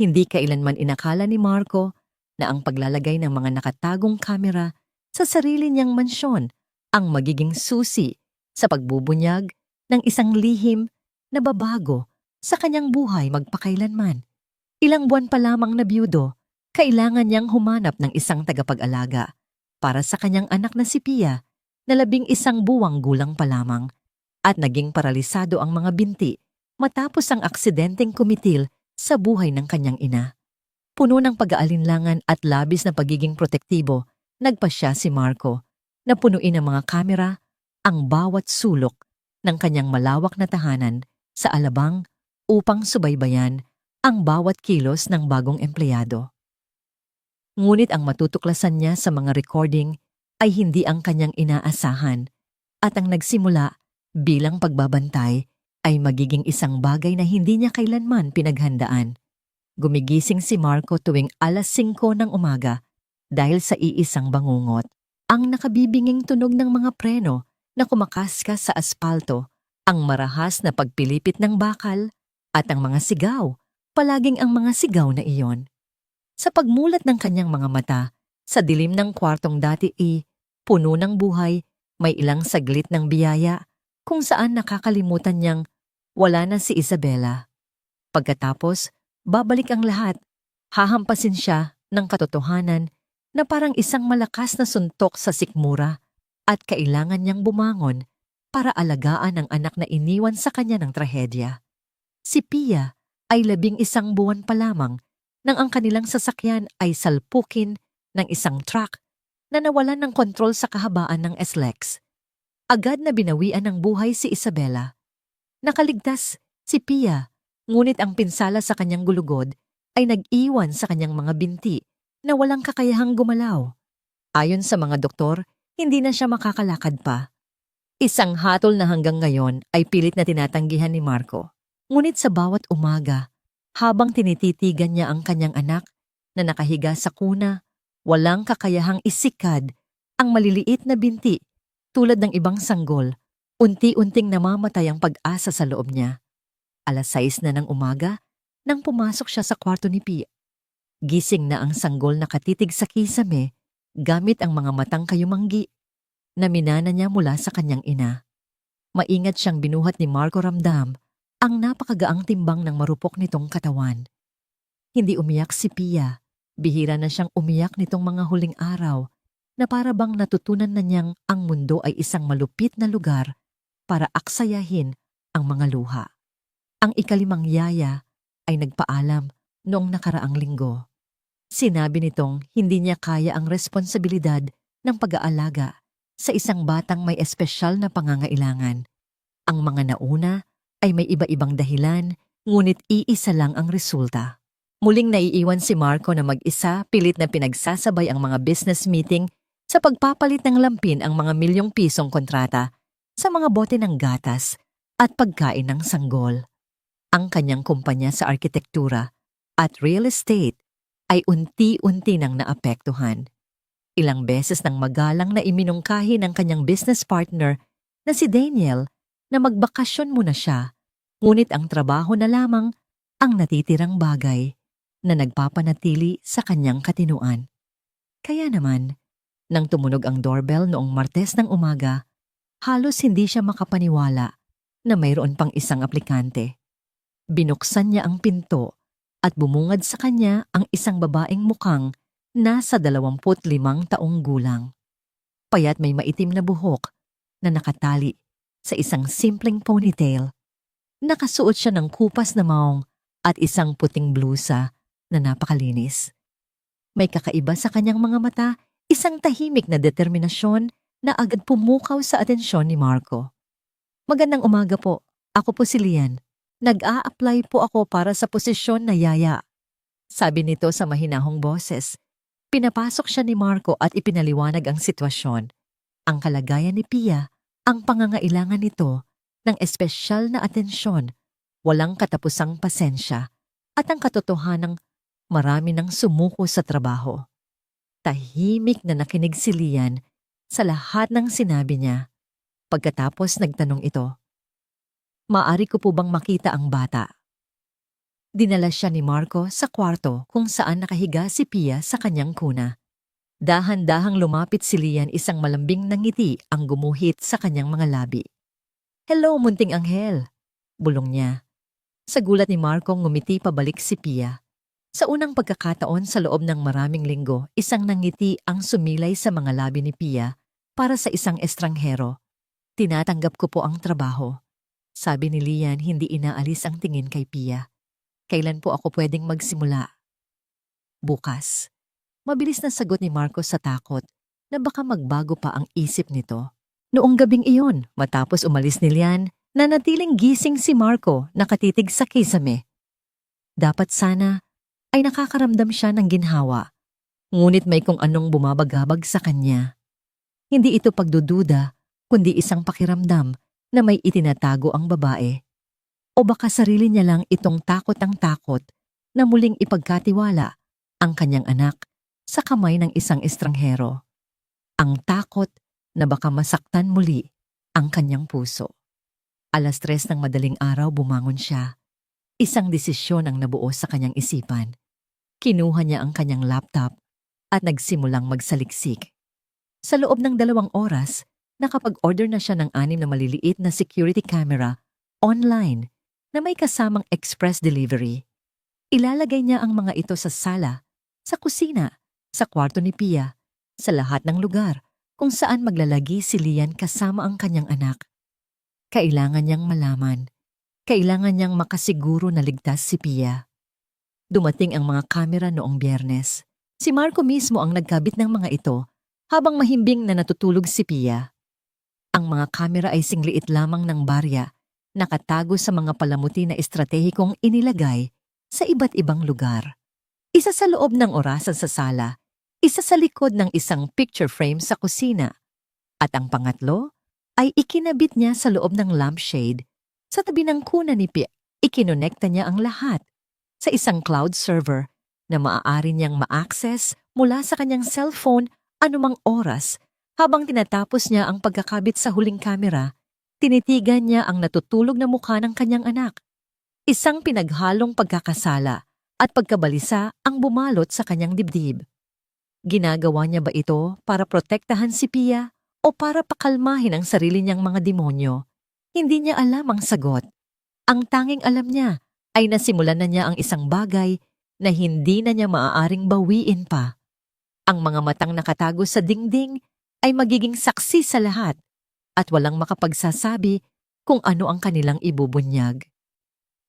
Hindi kailanman inakala ni Marco na ang paglalagay ng mga nakatagong kamera sa sarili niyang mansyon ang magiging susi sa pagbubunyag ng isang lihim na babago sa kanyang buhay magpakailanman. Ilang buwan pa lamang na biyudo, kailangan niyang humanap ng isang tagapag-alaga para sa kanyang anak na si Pia na 11 buwang gulang pa lamang at naging paralisado ang mga binti matapos ang aksidenteng kumitil sa buhay ng kanyang ina. Puno ng pag-aalinlangan at labis na pagiging protektibo, nagpasya si Marco na punuin ng mga kamera ang bawat sulok ng kanyang malawak na tahanan sa Alabang upang subaybayan ang bawat kilos ng bagong empleyado. Ngunit ang matutuklasan niya sa mga recording ay hindi ang kanyang inaasahan at ang nagsimula bilang pagbabantay ay magiging isang bagay na hindi niya kailanman pinaghandaan. Gumigising si Marco tuwing 5:00 ng umaga dahil sa iisang bangungot. Ang nakabibinging tunog ng mga preno na kumakaskas sa aspalto, ang marahas na pagpilipit ng bakal, at ang mga sigaw, palaging ang mga sigaw na iyon. Sa pagmulat ng kanyang mga mata, sa dilim ng kwartong dati puno ng buhay, may ilang saglit ng biyaya kung saan nakakalimutan niyang wala na si Isabela. Pagkatapos, babalik ang lahat, hahampasin siya ng katotohanan na parang isang malakas na suntok sa sikmura at kailangan niyang bumangon para alagaan ang anak na iniwan sa kanya ng trahedya. Si Pia ay 11 buwan pa lamang nang ang kanilang sasakyan ay salpukin ng isang truck na nawalan ng kontrol sa kahabaan ng SLEX. Agad na binawian ng buhay si Isabela. Nakaligtas si Pia, ngunit ang pinsala sa kanyang gulugod ay nag-iwan sa kanyang mga binti na walang kakayahang gumalaw. Ayon sa mga doktor, hindi na siya makakalakad pa. Isang hatol na hanggang ngayon ay pilit na tinatanggihan ni Marco. Ngunit sa bawat umaga, habang tinititigan niya ang kanyang anak na nakahiga sa kuna, walang kakayahang isikad ang maliliit na binti tulad ng ibang sanggol. Unti-unting namamatay ang pag-asa sa loob niya. 6:00 na ng umaga nang pumasok siya sa kwarto ni Pia. Gising na ang sanggol na katitig sa kisame gamit ang mga matang kayumanggi na minana niya mula sa kanyang ina. Maingat siyang binuhat ni Marco ramdam ang napakagaang timbang ng marupok nitong katawan. Hindi umiyak si Pia. Bihira na siyang umiyak nitong mga huling araw na para bang natutunan na niyang ang mundo ay isang malupit na lugar para aksayahin ang mga luha. Ang 5 yaya ay nagpaalam noong nakaraang linggo. Sinabi nitong hindi niya kaya ang responsibilidad ng pag-aalaga sa isang batang may espesyal na pangangailangan. Ang mga nauna ay may iba-ibang dahilan, ngunit iisa lang ang resulta. Muling naiiwan si Marco na mag-isa, pilit na pinagsasabay ang mga business meeting sa pagpapalit ng lampin ang mga milyong-pisong kontrata sa mga bote ng gatas at pagkain ng sanggol. Ang kanyang kumpanya sa arkitektura at real estate ay unti-unti nang naapektuhan. Ilang beses nang magalang na iminungkahi ng kanyang business partner na si Daniel na magbakasyon muna siya, ngunit ang trabaho na lamang ang natitirang bagay na nagpapanatili sa kanyang katinuan. Kaya naman, nang tumunog ang doorbell noong Martes ng umaga, halos hindi siya makapaniwala na mayroon pang isang aplikante. Binuksan niya ang pinto at bumungad sa kanya ang isang babaeng mukhang nasa 25 taong gulang. Payat may maitim na buhok na nakatali sa isang simpleng ponytail. Nakasuot siya ng kupas na maong at isang puting blusa na napakalinis. May kakaiba sa kanyang mga mata, isang tahimik na determinasyon na agad pumukaw sa atensyon ni Marco. Magandang umaga po. Ako po si Lian. Nag-a-apply po ako para sa posisyon na yaya. Sabi nito sa mahinahong boses. Pinapasok siya ni Marco at ipinaliwanag ang sitwasyon. Ang kalagayan ni Pia, ang pangangailangan nito ng espesyal na atensyon, walang katapusang pasensya, at ang katotohanang marami nang sumuko sa trabaho. Tahimik na nakinig si Lian sa lahat ng sinabi niya. Pagkatapos nagtanong ito, "Maaari ko po bang makita ang bata?" Dinala siya ni Marco sa kwarto kung saan nakahiga si Pia sa kanyang kuna. Dahan-dahang lumapit si Lian, isang malambing na ngiti ang gumuhit sa kanyang mga labi. "Hello, munting anghel," bulong niya. Sa gulat ni Marco, ngumiti pabalik si Pia. Sa unang pagkakataon sa loob ng maraming linggo, isang nangiti ang sumilay sa mga labi ni Pia para sa isang estranghero. "Tinatanggap ko po ang trabaho," sabi ni Lian, hindi inaalis ang tingin kay Pia. "Kailan po ako pwedeng magsimula?" "Bukas." Mabilis na sagot ni Marco sa takot na baka magbago pa ang isip nito. Noong gabing iyon, matapos umalis ni Lian, nanatiling gising si Marco, nakatitig sa kisame. Dapat sana ay nakakaramdam siya ng ginhawa, ngunit may kung anong bumabagabag sa kanya. Hindi ito pagdududa, kundi isang pakiramdam na may itinatago ang babae. O baka sarili niya lang itong takot ang takot na muling ipagkatiwala ang kanyang anak sa kamay ng isang estranghero. Ang takot na baka masaktan muli ang kanyang puso. 3:00 ng madaling araw bumangon siya. Isang desisyon ang nabuo sa kanyang isipan. Kinuha niya ang kanyang laptop at nagsimulang magsaliksik. Sa loob ng 2 oras, nakapag-order na siya ng 6 na maliliit na security camera online na may kasamang express delivery. Ilalagay niya ang mga ito sa sala, sa kusina, sa kwarto ni Pia, sa lahat ng lugar kung saan maglalagi si Lian kasama ang kanyang anak. Kailangan niyang malaman. Kailangan niyang makasiguro na ligtas si Pia. Dumating ang mga kamera noong Biyernes. Si Marco mismo ang nagkabit ng mga ito habang mahimbing na natutulog si Pia. Ang mga kamera ay singliit lamang ng barya, nakatago sa mga palamuti na estratehikong inilagay sa iba't ibang lugar. Isa sa loob ng orasan sa sala, isa sa likod ng isang picture frame sa kusina, at ang pangatlo ay ikinabit niya sa loob ng lampshade sa tabi ng kuna ni Pia. Ikinonekta niya ang lahat sa isang cloud server na maaari niyang ma-access mula sa kanyang cellphone anumang oras. Habang tinatapos niya ang pagkakabit sa huling kamera, tinitigan niya ang natutulog na mukha ng kanyang anak. Isang pinaghalong pagkakasala at pagkabalisa ang bumalot sa kanyang dibdib. Ginagawa niya ba ito para protektahan si Pia o para pakalmahin ang sarili niyang mga demonyo? Hindi niya alam ang sagot. Ang tanging alam niya ay nasimulan na niya ang isang bagay na hindi na niya maaaring bawiin pa. Ang mga matang nakatago sa dingding ay magiging saksi sa lahat at walang makapagsasabi kung ano ang kanilang ibubunyag.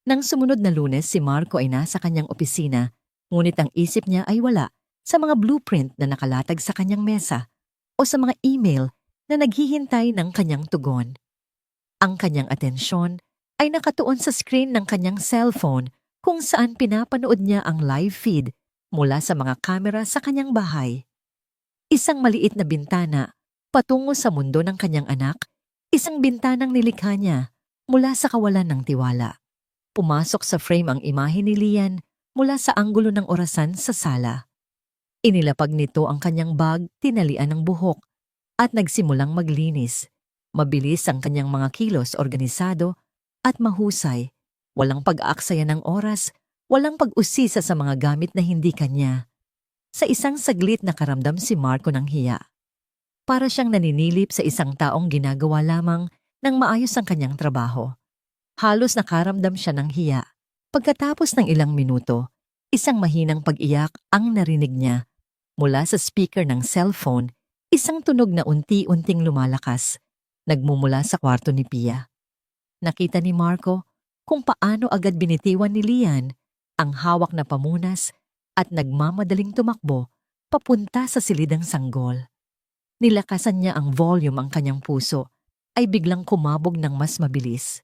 Nang sumunod na Lunes, si Marco ay nasa kanyang opisina, ngunit ang isip niya ay wala sa mga blueprint na nakalatag sa kanyang mesa o sa mga email na naghihintay ng kanyang tugon. Ang kanyang atensyon ay nakatuon sa screen ng kanyang cellphone kung saan pinapanood niya ang live feed mula sa mga kamera sa kanyang bahay. Isang maliit na bintana patungo sa mundo ng kanyang anak, isang bintanang nilikha niya mula sa kawalan ng tiwala. Pumasok sa frame ang imahe ni Lian mula sa anggulo ng orasan sa sala. Inilapag nito ang kanyang bag, tinalian ng buhok, at nagsimulang maglinis. Mabilis ang kanyang mga kilos, organisado at mahusay. Walang pag-aaksaya ng oras, walang pag-usisa sa mga gamit na hindi kanya. Sa isang saglit nakaramdam si Marco ng hiya. Para siyang naninilip sa isang taong ginagawa lamang ng maayos ang kanyang trabaho. Halos nakaramdam siya ng hiya. Pagkatapos ng ilang minuto, isang mahinang pag-iyak ang narinig niya. Mula sa speaker ng cellphone, isang tunog na unti-unting lumalakas, nagmumula sa kwarto ni Pia. Nakita ni Marco kung paano agad binitiwan ni Lian ang hawak na pamunas at nagmamadaling tumakbo papunta sa silidang sanggol. Nilakasan niya ang volume, ang kanyang puso ay biglang kumabog ng mas mabilis.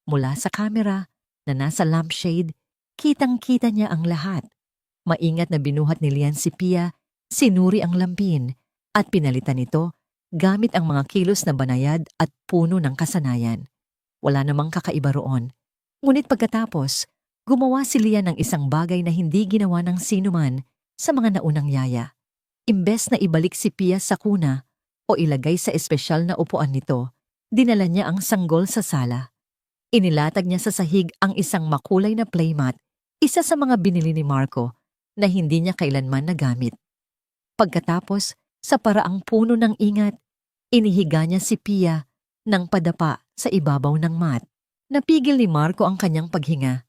Mula sa kamera na nasa lampshade, kitang-kita niya ang lahat. Maingat na binuhat ni Lian si Pia, sinuri ang lampin at pinalitan ito gamit ang mga kilos na banayad at puno ng kasanayan. Wala namang kakaiba roon. Ngunit pagkatapos, gumawa si Lian ng isang bagay na hindi ginawa ng sinuman sa mga naunang yaya. Imbes na ibalik si Pia sa kuna o ilagay sa espesyal na upuan nito, dinala niya ang sanggol sa sala. Inilatag niya sa sahig ang isang makulay na playmat, Isa sa mga binili ni Marco na hindi niya kailanman nagamit. Pagkatapos, sa paraang puno ng ingat, inihiga niya si Pia ng padapa sa ibabaw ng mat. Napigil ni Marco ang kanyang paghinga.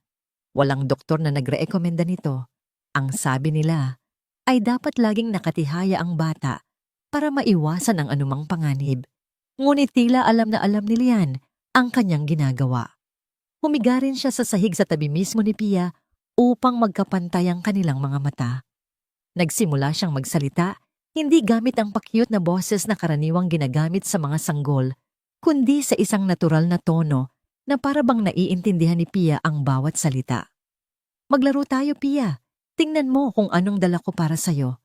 Walang doktor na nagrekomenda nito. Ang sabi nila ay dapat laging nakatihaya ang bata para maiwasan ang anumang panganib. Ngunit tila alam na alam ni Lian ang kanyang ginagawa. Humiga rin siya sa sahig sa tabi mismo ni Pia upang magkapantay ang kanilang mga mata. Nagsimula siyang magsalita, hindi gamit ang pakyut na boses na karaniwang ginagamit sa mga sanggol, kundi sa isang natural na tono na parabang naiintindihan ni Pia ang bawat salita. Maglaro tayo, Pia. Tingnan mo kung anong dala ko para sa'yo.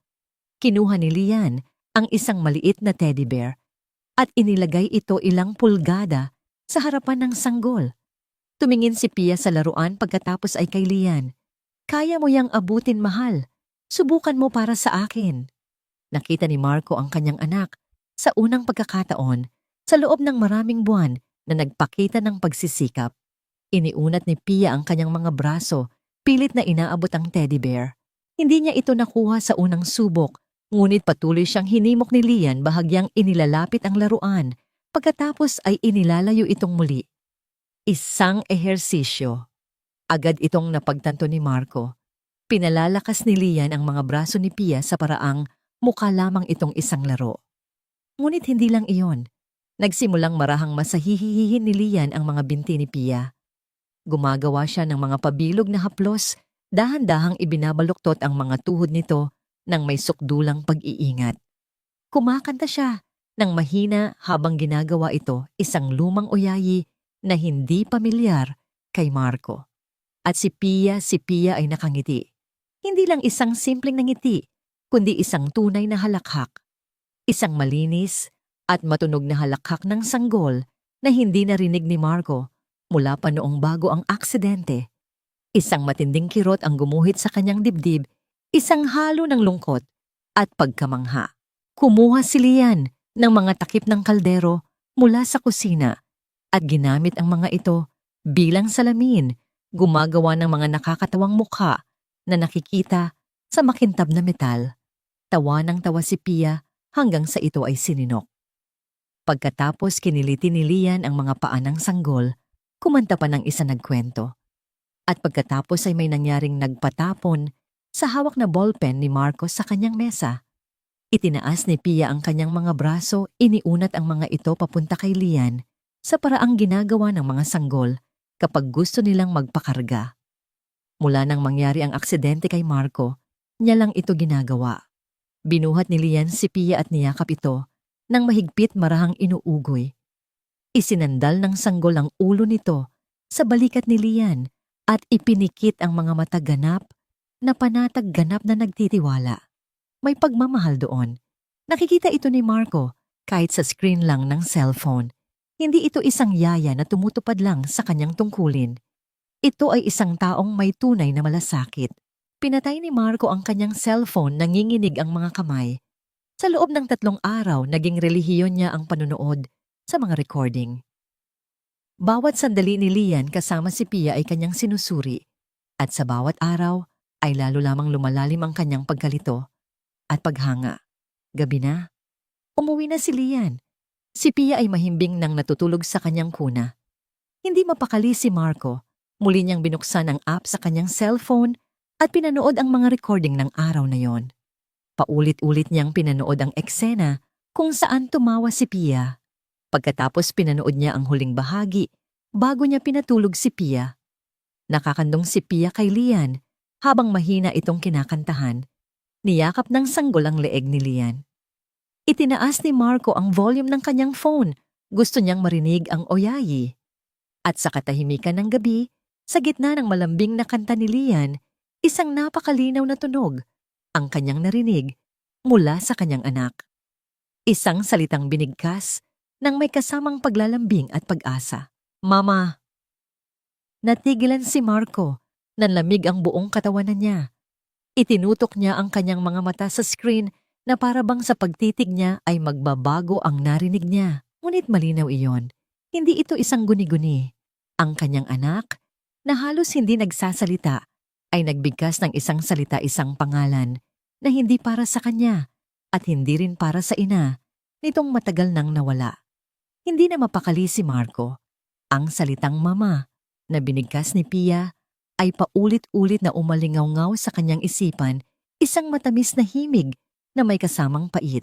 Kinuha ni Lian ang isang maliit na teddy bear at inilagay ito ilang pulgada sa harapan ng sanggol. Tumingin si Pia sa laruan pagkatapos ay kay Lian. Kaya mo yang abutin, mahal. Subukan mo para sa akin. Nakita ni Marco ang kanyang anak sa unang pagkakataon sa loob ng maraming buwan na nagpakita ng pagsisikap. Iniunat ni Pia ang kanyang mga braso, pilit na inaabot ang teddy bear. Hindi niya ito nakuha sa unang subok, ngunit patuloy siyang hinimok ni Lian bahagyang inilalapit ang laruan, pagkatapos ay inilalayo itong muli. Isang ehersisyo. Agad itong napagtanto ni Marco. Pinalalakas ni Lian ang mga braso ni Pia sa paraang mukha lamang itong isang laro. Ngunit hindi lang iyon. Nagsimulang marahang masahihihin ni Lian ang mga binti ni Pia. Gumagawa siya ng mga pabilog na haplos, dahan-dahang ibinabaluktot ang mga tuhod nito ng may sukdulang pag-iingat. Kumakanta siya ng mahina habang ginagawa ito, isang lumang oyayi na hindi pamilyar kay Marco. At si Pia ay nakangiti. Hindi lang isang simpleng nangiti, kundi isang tunay na halakhak. Isang malinis at matunog na halakhak ng sanggol na hindi narinig ni Marco mula pa noong bago ang aksidente. Isang matinding kirot ang gumuhit sa kanyang dibdib, isang halo ng lungkot at pagkamangha. Kumuha si Lian ng mga takip ng kaldero mula sa kusina at ginamit ang mga ito bilang salamin, gumagawa ng mga nakakatawang mukha na nakikita sa makintab na metal. Tawa ng tawa si Pia hanggang sa ito ay sininok. Pagkatapos kiniliti ni Lian ang mga paa ng sanggol, kumanta pa ng isa nagkwento. At pagkatapos ay may nangyaring nagpatapon sa hawak na ballpen ni Marco sa kanyang mesa. Itinaas ni Pia ang kanyang mga braso, iniunat ang mga ito papunta kay Lian sa paraang ginagawa ng mga sanggol kapag gusto nilang magpakarga. Mula nang mangyari ang aksidente kay Marco, niya lang ito ginagawa. Binuhat ni Lian si Pia at niyakap ito nang mahigpit marahang inuugoy. Isinandal ng sanggol ang ulo nito sa balikat ni Lian at ipinikit ang mga mata ganap na panatag ganap na nagtitiwala. May pagmamahal doon. Nakikita ito ni Marco kahit sa screen lang ng cellphone. Hindi ito isang yaya na tumutupad lang sa kanyang tungkulin. Ito ay isang taong may tunay na malasakit. Pinatay ni Marco ang kanyang cellphone, nanginginig ang mga kamay. Sa loob ng 3 araw, naging relihiyon niya ang panunood sa mga recording. Bawat sandali ni Lian kasama si Pia ay kanyang sinusuri at sa bawat araw ay lalo lamang lumalalim ang kanyang pagkalito at paghanga. Gabi na. Umuwi na si Lian. Si Pia ay mahimbing nang natutulog sa kanyang kuna. Hindi mapakali si Marco. Muli niyang binuksan ang app sa kanyang cellphone at pinanood ang mga recording ng araw na yon. Paulit-ulit niyang pinanood ang eksena kung saan tumawa si Pia. Pagkatapos pinanood niya ang huling bahagi bago niya pinatulog si Pia. Nakakandong si Pia kay Lian habang mahina itong kinakantahan. Niyakap ng sanggol ang leeg ni Lian. Itinaas ni Marco ang volume ng kanyang phone. Gusto niyang marinig ang oyayi. At sa katahimikan ng gabi, sa gitna ng malambing na kanta ni Lian, isang napakalinaw na tunog ang kanyang narinig mula sa kanyang anak. Isang salitang binigkas nang may kasamang paglalambing at pag-asa. Mama! Natigilan si Marco, nanlamig ang buong katawanan niya. Itinutok niya ang kanyang mga mata sa screen na parabang sa pagtitig niya ay magbabago ang narinig niya. Ngunit malinaw iyon. Hindi ito isang guni-guni. Ang kanyang anak, na halos hindi nagsasalita, ay nagbigkas ng isang salita, isang pangalan na hindi para sa kanya at hindi rin para sa ina nitong matagal nang nawala. Hindi na mapakali si Marco. Ang salitang mama na binigkas ni Pia ay paulit-ulit na umalingaw-ngaw sa kanyang isipan, isang matamis na himig na may kasamang pait.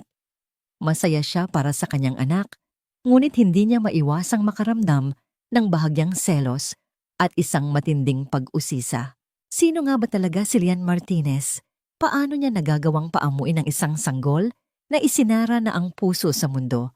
Masaya siya para sa kanyang anak, ngunit hindi niya maiwasang makaramdam ng bahagyang selos at isang matinding pag-usisa. Sino nga ba talaga si Lian Martinez? Paano niya nagagawang paamuin ang isang sanggol na isinara na ang puso sa mundo?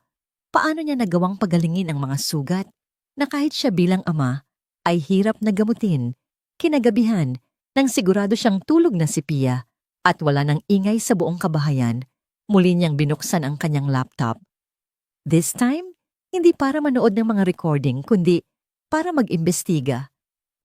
Paano niya nagawang pagalingin ang mga sugat na kahit siya bilang ama ay hirap na gamutin? Kinagabihan nang sigurado siyang tulog na si Pia at wala nang ingay sa buong kabahayan, muli niyang binuksan ang kanyang laptop. This time, hindi para manood ng mga recording kundi para mag-imbestiga.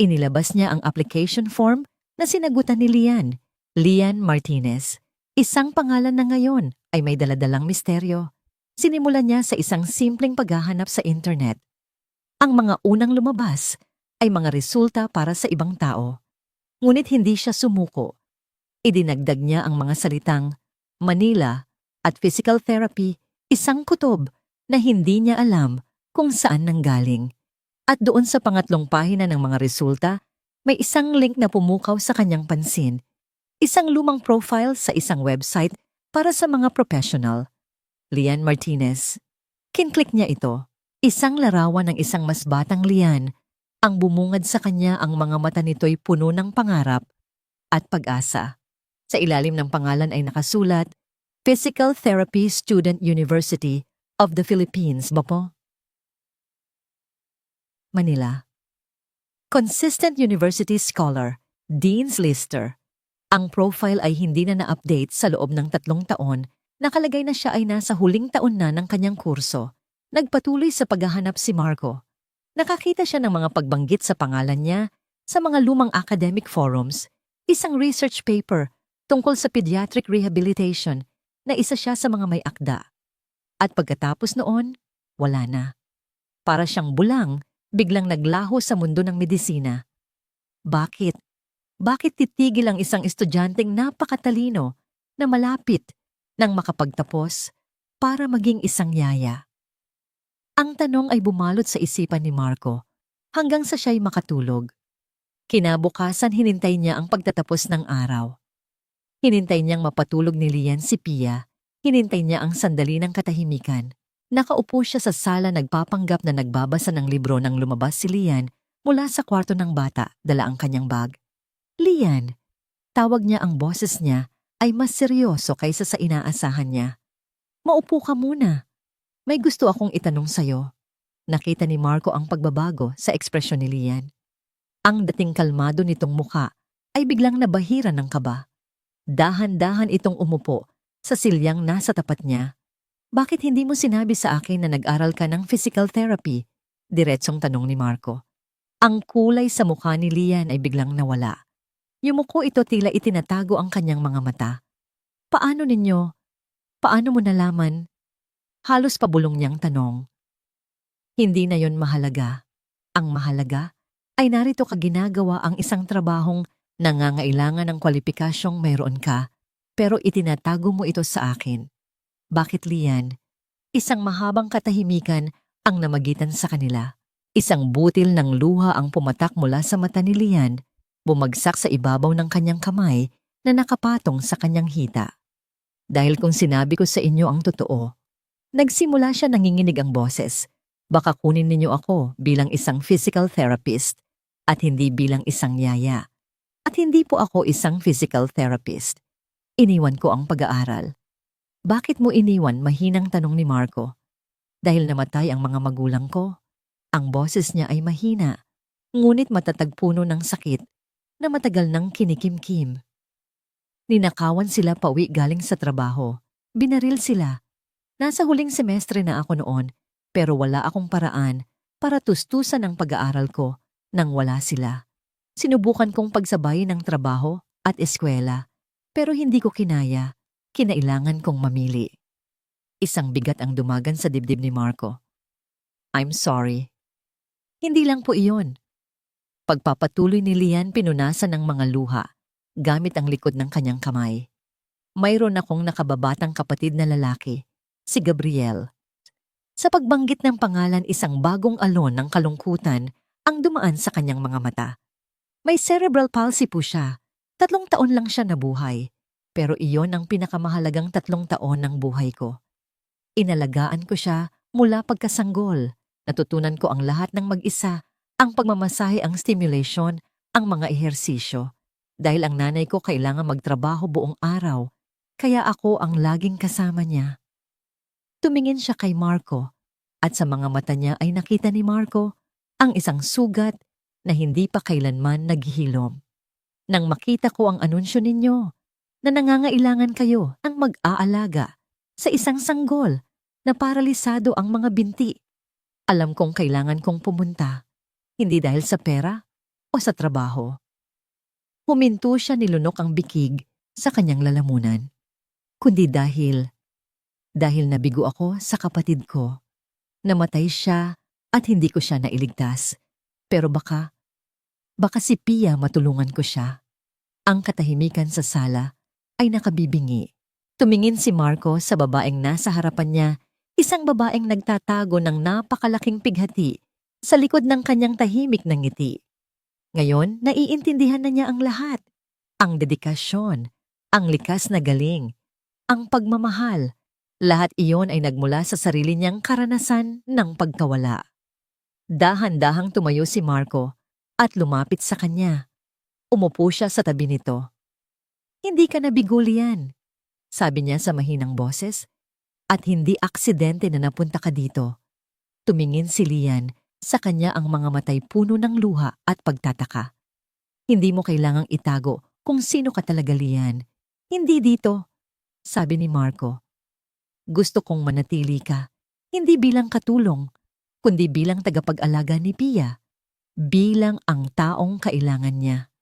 Inilabas niya ang application form na sinagutan ni Lian. Lian Martinez. Isang pangalan na ngayon ay may daladalang misteryo. Sinimulan niya sa isang simpleng paghahanap sa internet. Ang mga unang lumabas ay mga resulta para sa ibang tao. Ngunit hindi siya sumuko. Idinagdag niya ang mga salitang Manila at physical therapy, isang kutob na hindi niya alam kung saan nanggaling. At doon sa pangatlong pahina ng mga resulta, may isang link na pumukaw sa kanyang pansin. Isang lumang profile sa isang website para sa mga professional. Lian Martinez. Kinklik niya ito. Isang larawan ng isang mas batang Lian. Ang bumungad sa kanya, ang mga mata nito'y puno ng pangarap at pag-asa. Sa ilalim ng pangalan ay nakasulat, Physical Therapy Student University of the Philippines ba po? Manila. Consistent University Scholar, Dean's Lister. Ang profile ay hindi na na-update sa loob ng 3 taon. Nakalagay na siya ay nasa huling taon na ng kanyang kurso. Nagpatuloy sa paghahanap si Marco. Nakakita siya ng mga pagbanggit sa pangalan niya sa mga lumang academic forums, isang research paper tungkol sa pediatric rehabilitation na isa siya sa mga may akda. At pagkatapos noon, wala na. Para siyang bulang, biglang naglaho sa mundo ng medisina. Bakit? Bakit titigil ang isang estudyanteng napakatalino na malapit nang makapagtapos para maging isang yaya? Ang tanong ay bumalot sa isipan ni Marco hanggang sa siya'y makatulog. Kinabukasan hinintay niya ang pagtatapos ng araw. Hinintay niyang mapatulog ni Lian si Pia. Hinintay niya ang sandali ng katahimikan. Nakaupo siya sa sala nagpapanggap na nagbabasa ng libro nang lumabas si Lian mula sa kwarto ng bata, dala ang kanyang bag. Lian, tawag niya, ang boses niya ay mas seryoso kaysa sa inaasahan niya. Maupo ka muna. May gusto akong itanong sa'yo. Nakita ni Marco ang pagbabago sa ekspresyon ni Lian. Ang dating kalmado nitong muka ay biglang nabahira ng kaba. Dahan-dahan itong umupo sa silyang nasa tapat niya. Bakit hindi mo sinabi sa akin na nag-aral ka ng physical therapy? Diretsong tanong ni Marco. Ang kulay sa mukha ni Lian ay biglang nawala. Yumuko ito, tila itinatago ang kanyang mga mata. Paano mo nalaman? Halos pabulong niyang tanong. Hindi na yon mahalaga. Ang mahalaga ay narito ka, ginagawa ang isang trabahong nangangailangan ng kwalipikasyong mayroon ka, pero itinatago mo ito sa akin. Bakit, Lian? Isang mahabang katahimikan ang namagitan sa kanila. Isang butil ng luha ang pumatak mula sa mata ni Lian, bumagsak sa ibabaw ng kanyang kamay na nakapatong sa kanyang hita. Dahil kung sinabi ko sa inyo ang totoo, nagsimula siya, nanginginig ang boses. Baka kunin ninyo ako bilang isang physical therapist at hindi bilang isang yaya. At hindi po ako isang physical therapist. Iniwan ko ang pag-aaral. Bakit mo iniwan? Mahinang tanong ni Marco. Dahil namatay ang mga magulang ko. Ang boses niya ay mahina, ngunit matatag, puno ng sakit na matagal nang kinikimkim. Ninakawan sila pauwi galing sa trabaho. Binaril sila. Nasa huling semestre na ako noon, pero wala akong paraan para tustusan ang pag-aaral ko nang wala sila. Sinubukan kong pagsabayin ng trabaho at eskwela, pero hindi ko kinaya. Kinailangan kong mamili. Isang bigat ang dumagan sa dibdib ni Marco. I'm sorry. Hindi lang po iyon. Pagpapatuloy ni Lian, pinunasan ng mga luha gamit ang likod ng kanyang kamay. Mayroon akong nakababatang kapatid na lalaki, si Gabriel. Sa pagbanggit ng pangalan, isang bagong alon ng kalungkutan ang dumaan sa kanyang mga mata. May cerebral palsy po siya. 3 taon lang siya nabuhay. Pero iyon ang pinakamahalagang 3 taon ng buhay ko. Inalagaan ko siya mula pagkasanggol. Natutunan ko ang lahat ng mag-isa, ang pagmamasahe, ang stimulation, ang mga ehersisyo. Dahil ang nanay ko kailangan magtrabaho buong araw, kaya ako ang laging kasama niya. Tumingin siya kay Marco at sa mga mata niya ay nakita ni Marco ang isang sugat na hindi pa kailanman naghihilom. Nang makita ko ang anunsyo ninyo na nangangailangan kayo ng mag-aalaga sa isang sanggol na paralisado ang mga binti, alam kong kailangan kong pumunta, hindi dahil sa pera o sa trabaho. Huminto siya, nilunok ang bikig sa kanyang lalamunan, kundi dahil nabigo ako sa kapatid ko. Namatay siya at hindi ko siya nailigtas. Pero baka si Pia matulungan ko siya. Ang katahimikan sa sala ay nakabibingi. Tumingin si Marco sa babaeng nasa harapan niya, isang babaeng nagtatago ng napakalaking pighati sa likod ng kanyang tahimik na ngiti. Ngayon, naiintindihan na niya ang lahat. Ang dedikasyon, ang likas na galing, ang pagmamahal. Lahat iyon ay nagmula sa sarili niyang karanasan ng pagkawala. Dahan-dahang tumayo si Marco at lumapit sa kanya. Umupo siya sa tabi nito. "Hindi ka nabigo, Lian," sabi niya sa mahinang boses, "at hindi aksidente na napunta ka dito." Tumingin si Lian, sa kanya ang mga matay puno ng luha at pagtataka. "Hindi mo kailangang itago kung sino ka talaga, Lian. Hindi dito," sabi ni Marco. "Gusto kong manatili ka, hindi bilang katulong, kundi bilang tagapag-alaga ni Pia, bilang ang taong kailangan niya."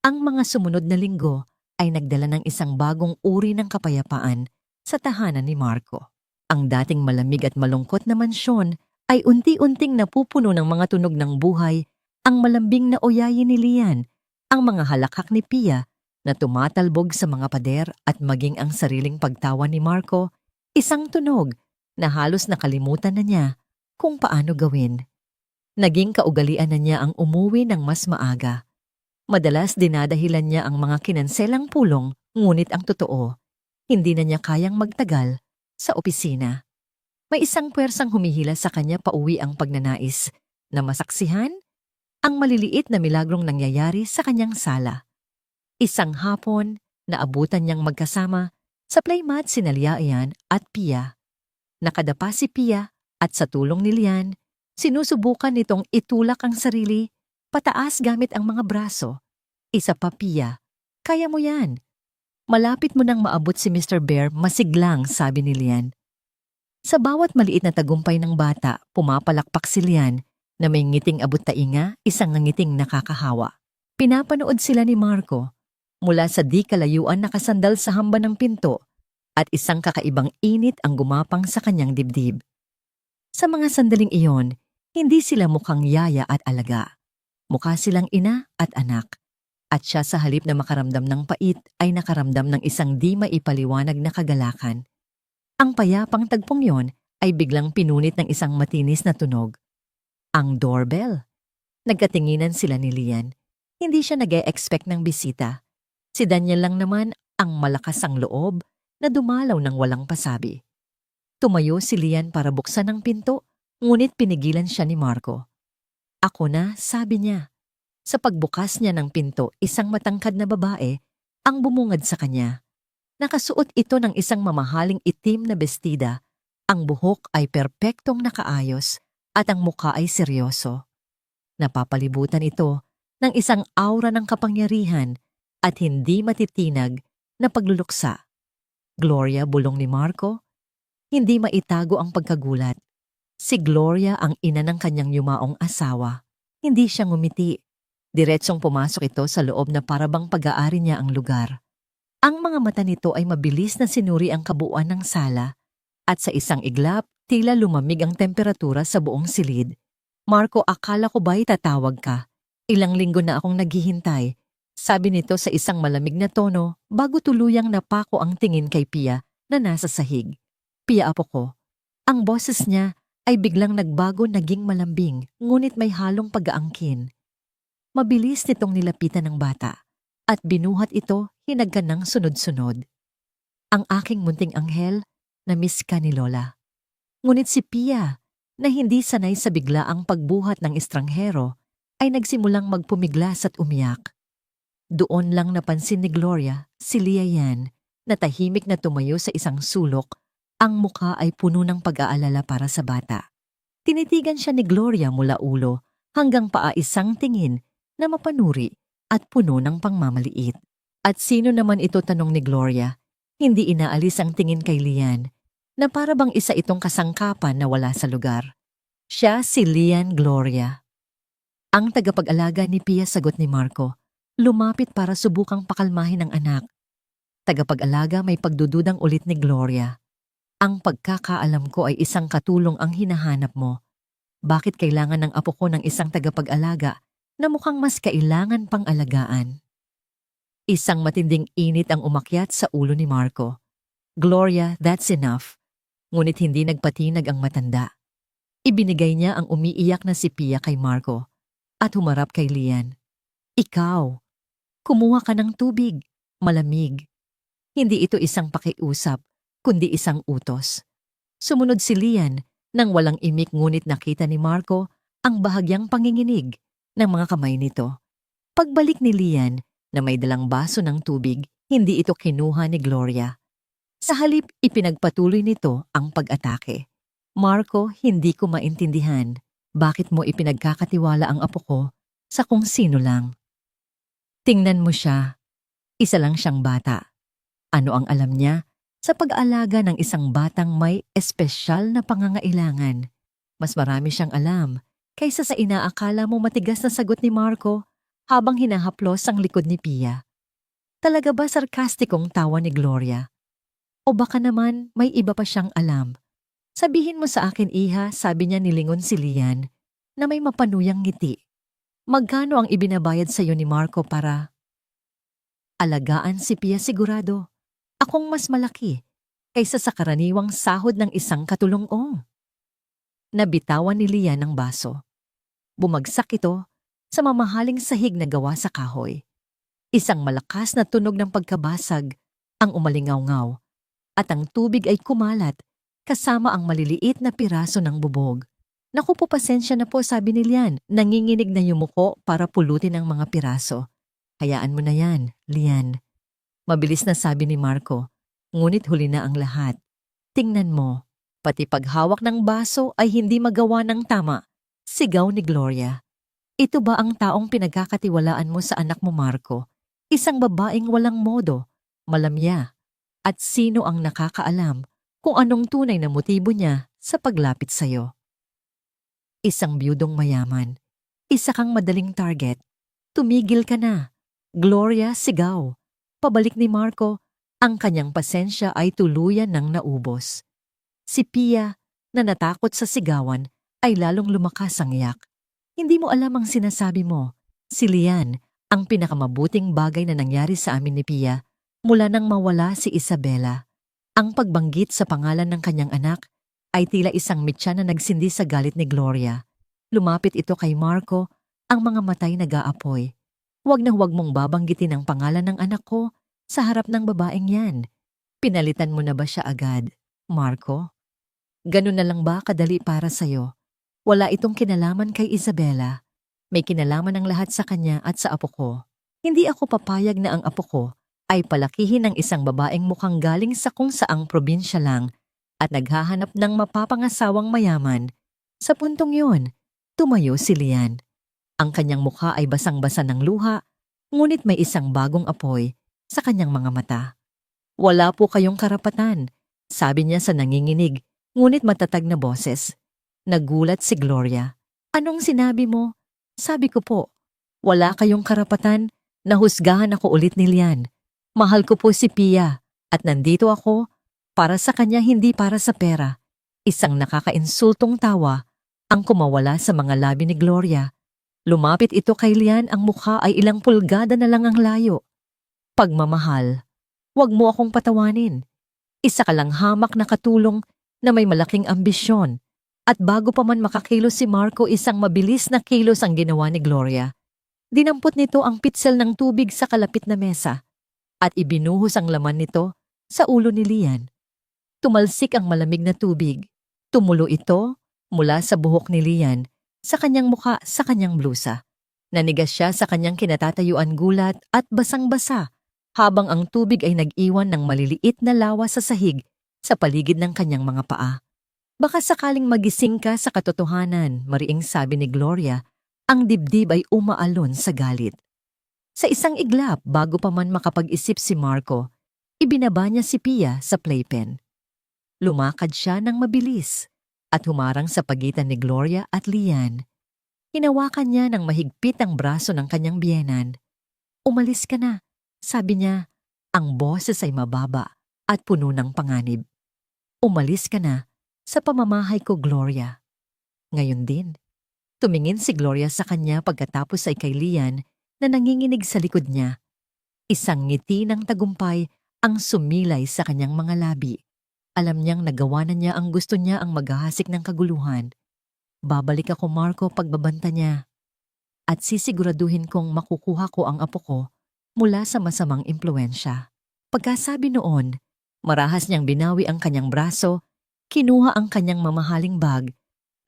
Ang mga sumunod na linggo ay nagdala ng isang bagong uri ng kapayapaan sa tahanan ni Marco. Ang dating malamig at malungkot na mansyon ay unti-unting napupuno ng mga tunog ng buhay, ang malambing na oyayin ni Lian, ang mga halakhak ni Pia na tumatalbog sa mga pader at maging ang sariling pagtawa ni Marco, isang tunog na halos nakalimutan na niya kung paano gawin. Naging kaugalian na niya ang umuwi ng mas maaga. Madalas dinadahilan niya ang mga kinanselang pulong, ngunit ang totoo, hindi na niya kayang magtagal sa opisina. May isang puwersang humihila sa kanya pauwi ang pagnanais na masaksihan ang maliliit na milagrong nangyayari sa kanyang sala. Isang hapon, naabutan niyang magkasama sa playmat sina Lian at Pia. Nakadapa si Pia at sa tulong ni Lian, sinusubukan nitong itulak ang sarili pataas gamit ang mga braso. "Isa pa, Pia. Kaya mo yan." "Malapit mo nang maabot si Mr. Bear," masiglang sabi ni Lian. Sa bawat maliit na tagumpay ng bata, pumapalakpak si Lian na may ngiting abot-tainga, isang ngiting nakakahawa. Pinapanood sila ni Marco mula sa di kalayuan, nakasandal sa hamba ng pinto, at isang kakaibang init ang gumapang sa kanyang dibdib. Sa mga sandaling iyon, hindi sila mukhang yaya at alaga. Mukha silang ina at anak. At siya, sa halip na makaramdam ng pait, ay nakaramdam ng isang di maipaliwanag na kagalakan. Ang payapang tagpong yon ay biglang pinunit ng isang matinis na tunog. Ang doorbell. Nagkatinginan sila ni Lian. Hindi siya nag-e-expect ng bisita. Si Daniel lang naman ang malakas ang loob na dumalaw ng walang pasabi. Tumayo si Lian para buksan ang pinto, ngunit pinigilan siya ni Marco. "Ako na," sabi niya. Sa pagbukas niya ng pinto, isang matangkad na babae ang bumungad sa kanya. Nakasuot ito ng isang mamahaling itim na bestida. Ang buhok ay perpektong nakaayos at ang mukha ay seryoso. Napapalibutan ito ng isang aura ng kapangyarihan at hindi matitinag na pagluluksa. "Gloria," bulong ni Marco. Hindi maitago ang pagkagulat. Si Gloria ang ina ng kanyang yumaong asawa. Hindi siya ngumiti. Diretsong pumasok ito sa loob na parabang pag-aari niya ang lugar. Ang mga mata nito ay mabilis na sinuri ang kabuuan ng sala at sa isang iglap, tila lumamig ang temperatura sa buong silid. "Marco, akala ko ba'y tatawag ka? Ilang linggo na akong naghihintay. Sabi nito sa isang malamig na tono bago tuluyang napako ang tingin kay Pia na nasa sahig. Pia, apo ko. Ang boses niya ay biglang nagbago, naging malambing, ngunit may halong pag-aangkin. Mabilis nitong nilapitan ng bata at binuhat ito hinagkan ng sunod-sunod. Ang aking munting anghel, na-miss ka ni Lola. Ngunit si Pia, na hindi sanay sa biglaang pagbuhat ng estranghero, ay nagsimulang magpumiglas at umiyak. Doon lang napansin ni Gloria, si Lian, na tahimik na tumayo sa isang sulok, ang mukha ay puno ng pag-aalala para sa bata. Tinitigan siya ni Gloria mula ulo hanggang paa, isang tingin na mapanuri at puno ng pangmamaliit. At sino naman ito, tanong ni Gloria, hindi inaalis ang tingin kay Lian, na para bang isa itong kasangkapan na wala sa lugar. Siya si Lian Gloria. Ang tagapag-alaga ni Pia, sagot ni Marco. Lumapit para subukang pakalmahin ang anak. Tagapag-alaga, may pagdududang ulit ni Gloria. Ang pagkakaalam ko ay isang katulong ang hinahanap mo. Bakit kailangan ng apo ko ng isang tagapag-alaga na mukhang mas kailangan pang alagaan? Isang matinding init ang umakyat sa ulo ni Marco. Gloria, that's enough. Ngunit hindi nagpatinag ang matanda. Ibinigay niya ang umiiyak na si Pia kay Marco at humarap kay Lian. Ikaw, kumuha ka ng tubig, malamig. Hindi ito isang pakiusap, kundi isang utos. Sumunod si Lian nang walang imik, ngunit nakita ni Marco ang bahagyang panginginig ng mga kamay nito. Pagbalik ni Lian na may dalang baso ng tubig, hindi ito kinuha ni Gloria. Sa halip, ipinagpatuloy nito ang pag-atake. Marco, hindi ko maintindihan. Bakit mo ipinagkakatiwala ang apo ko sa kung sino lang? Tingnan mo siya. Isa lang siyang bata. Ano ang alam niya sa pag-aalaga ng isang batang may espesyal na pangangailangan? Mas marami siyang alam kaysa sa inaakala mo, matigas na sagot ni Marco habang hinahaplos ang likod ni Pia. Talaga ba? Sarkastikong tawa ni Gloria. O baka naman may iba pa siyang alam. Sabihin mo sa akin, iha, sabi niya, nilingon si Lian na may mapanuyang ngiti. Magkano ang ibinabayad sa iyo ni Marco para alagaan si Pia? Sigurado akong mas malaki kaysa sa karaniwang sahod ng isang katulong-ong. Nabitawan ni Lian ang baso. Bumagsak ito sa mamahaling sahig na gawa sa kahoy. Isang malakas na tunog ng pagkabasag ang umalingaw-ngaw at ang tubig ay kumalat kasama ang maliliit na piraso ng bubog. Naku po, pasensya na po, sabi ni Lian, nanginginig na yumuko para pulutin ang mga piraso. Hayaan mo na yan, Lian. Mabilis na sabi ni Marco, ngunit huli na ang lahat. Tingnan mo, pati paghawak ng baso ay hindi magawa ng tama. Sigaw ni Gloria. Ito ba ang taong pinagkakatiwalaan mo sa anak mo, Marco? Isang babaeng walang modo, malamya, at sino ang nakakaalam kung anong tunay na motibo niya sa paglapit sa'yo? Isang biyudong mayaman. Isa kang madaling target. Tumigil ka na. Gloria, sigaw. Pabalik ni Marco, ang kanyang pasensya ay tuluyan ng naubos. Si Pia, na natakot sa sigawan, ay lalong lumakas ang iyak. Hindi mo alam ang sinasabi mo. Si Lian, ang pinakamabuting bagay na nangyari sa amin ni Pia mula nang mawala si Isabela. Ang pagbanggit sa pangalan ng kanyang anak ay tila isang mitya na nagsindi sa galit ni Gloria. Lumapit ito kay Marco, ang mga matay nag-aapoy. Huwag na huwag mong babanggitin ang pangalan ng anak ko sa harap ng babaeng yan. Pinalitan mo na ba siya agad, Marco? Ganun na lang ba kadali para sa'yo? Wala itong kinalaman kay Isabela. May kinalaman ang lahat sa kanya at sa apo ko. Hindi ako papayag na ang apo ko ay palakihin ng isang babaeng mukhang galing sa kung saang probinsya lang at naghahanap ng mapapangasawang mayaman. Sa puntong yun, tumayo si Lian. Ang kanyang mukha ay basang-basa ng luha, ngunit may isang bagong apoy sa kanyang mga mata. Wala po kayong karapatan, sabi niya sa nanginginig, ngunit matatag na boses. Nagulat si Gloria. Anong sinabi mo? Sabi ko po, wala kayong karapatan na husgahan ako ulit ni Lian. Mahal ko po si Pia at nandito ako para sa kanya, hindi para sa pera. Isang nakakainsultong tawa ang kumawala sa mga labi ni Gloria. Lumapit ito kay Lian, ang mukha ay ilang pulgada na lang ang layo. Pagmamahal, huwag mo akong patawanin. Isa ka lang hamak na katulong na may malaking ambisyon. At bago pa man makakilos si Marco, isang mabilis na kilos ang ginawa ni Gloria. Dinampot nito ang pitsel ng tubig sa kalapit na mesa at ibinuhos ang laman nito sa ulo ni Lian. Tumalsik ang malamig na tubig. Tumulo ito mula sa buhok ni Lian sa kanyang mukha, sa kanyang blusa. Nanigas siya sa kanyang kinatatayuan, gulat at basang-basa habang ang tubig ay nag-iwan ng maliliit na lawa sa sahig sa paligid ng kanyang mga paa. Baka sakaling magising ka sa katotohanan, mariing sabi ni Gloria, ang dibdib ay umaalon sa galit. Sa isang iglap, bago pa man makapag-isip si Marco, ibinaba niya si Pia sa playpen. Lumakad siya ng mabilis at humarang sa pagitan ni Gloria at Lian. Hinawakan niya ng mahigpit ang braso ng kanyang biyenan. "Umalis ka na," sabi niya. Ang boses ay mababa at puno ng panganib. "Umalis ka na sa pamamahay ko, Gloria." Ngayon din, tumingin si Gloria sa kanya pagkatapos ay kay Lian na nanginginig sa likod niya. Isang ngiti ng tagumpay ang sumilay sa kanyang mga labi. Alam niyang nagawa na niya ang gusto niya, ang maghahasik ng kaguluhan. "Babalik ako, Marco, pagbabanta niya. At sisiguraduhin kong makukuha ko ang apo ko mula sa masamang impluensya." Pagkasabi noon, marahas niyang binawi ang kanyang braso, kinuha ang kanyang mamahaling bag,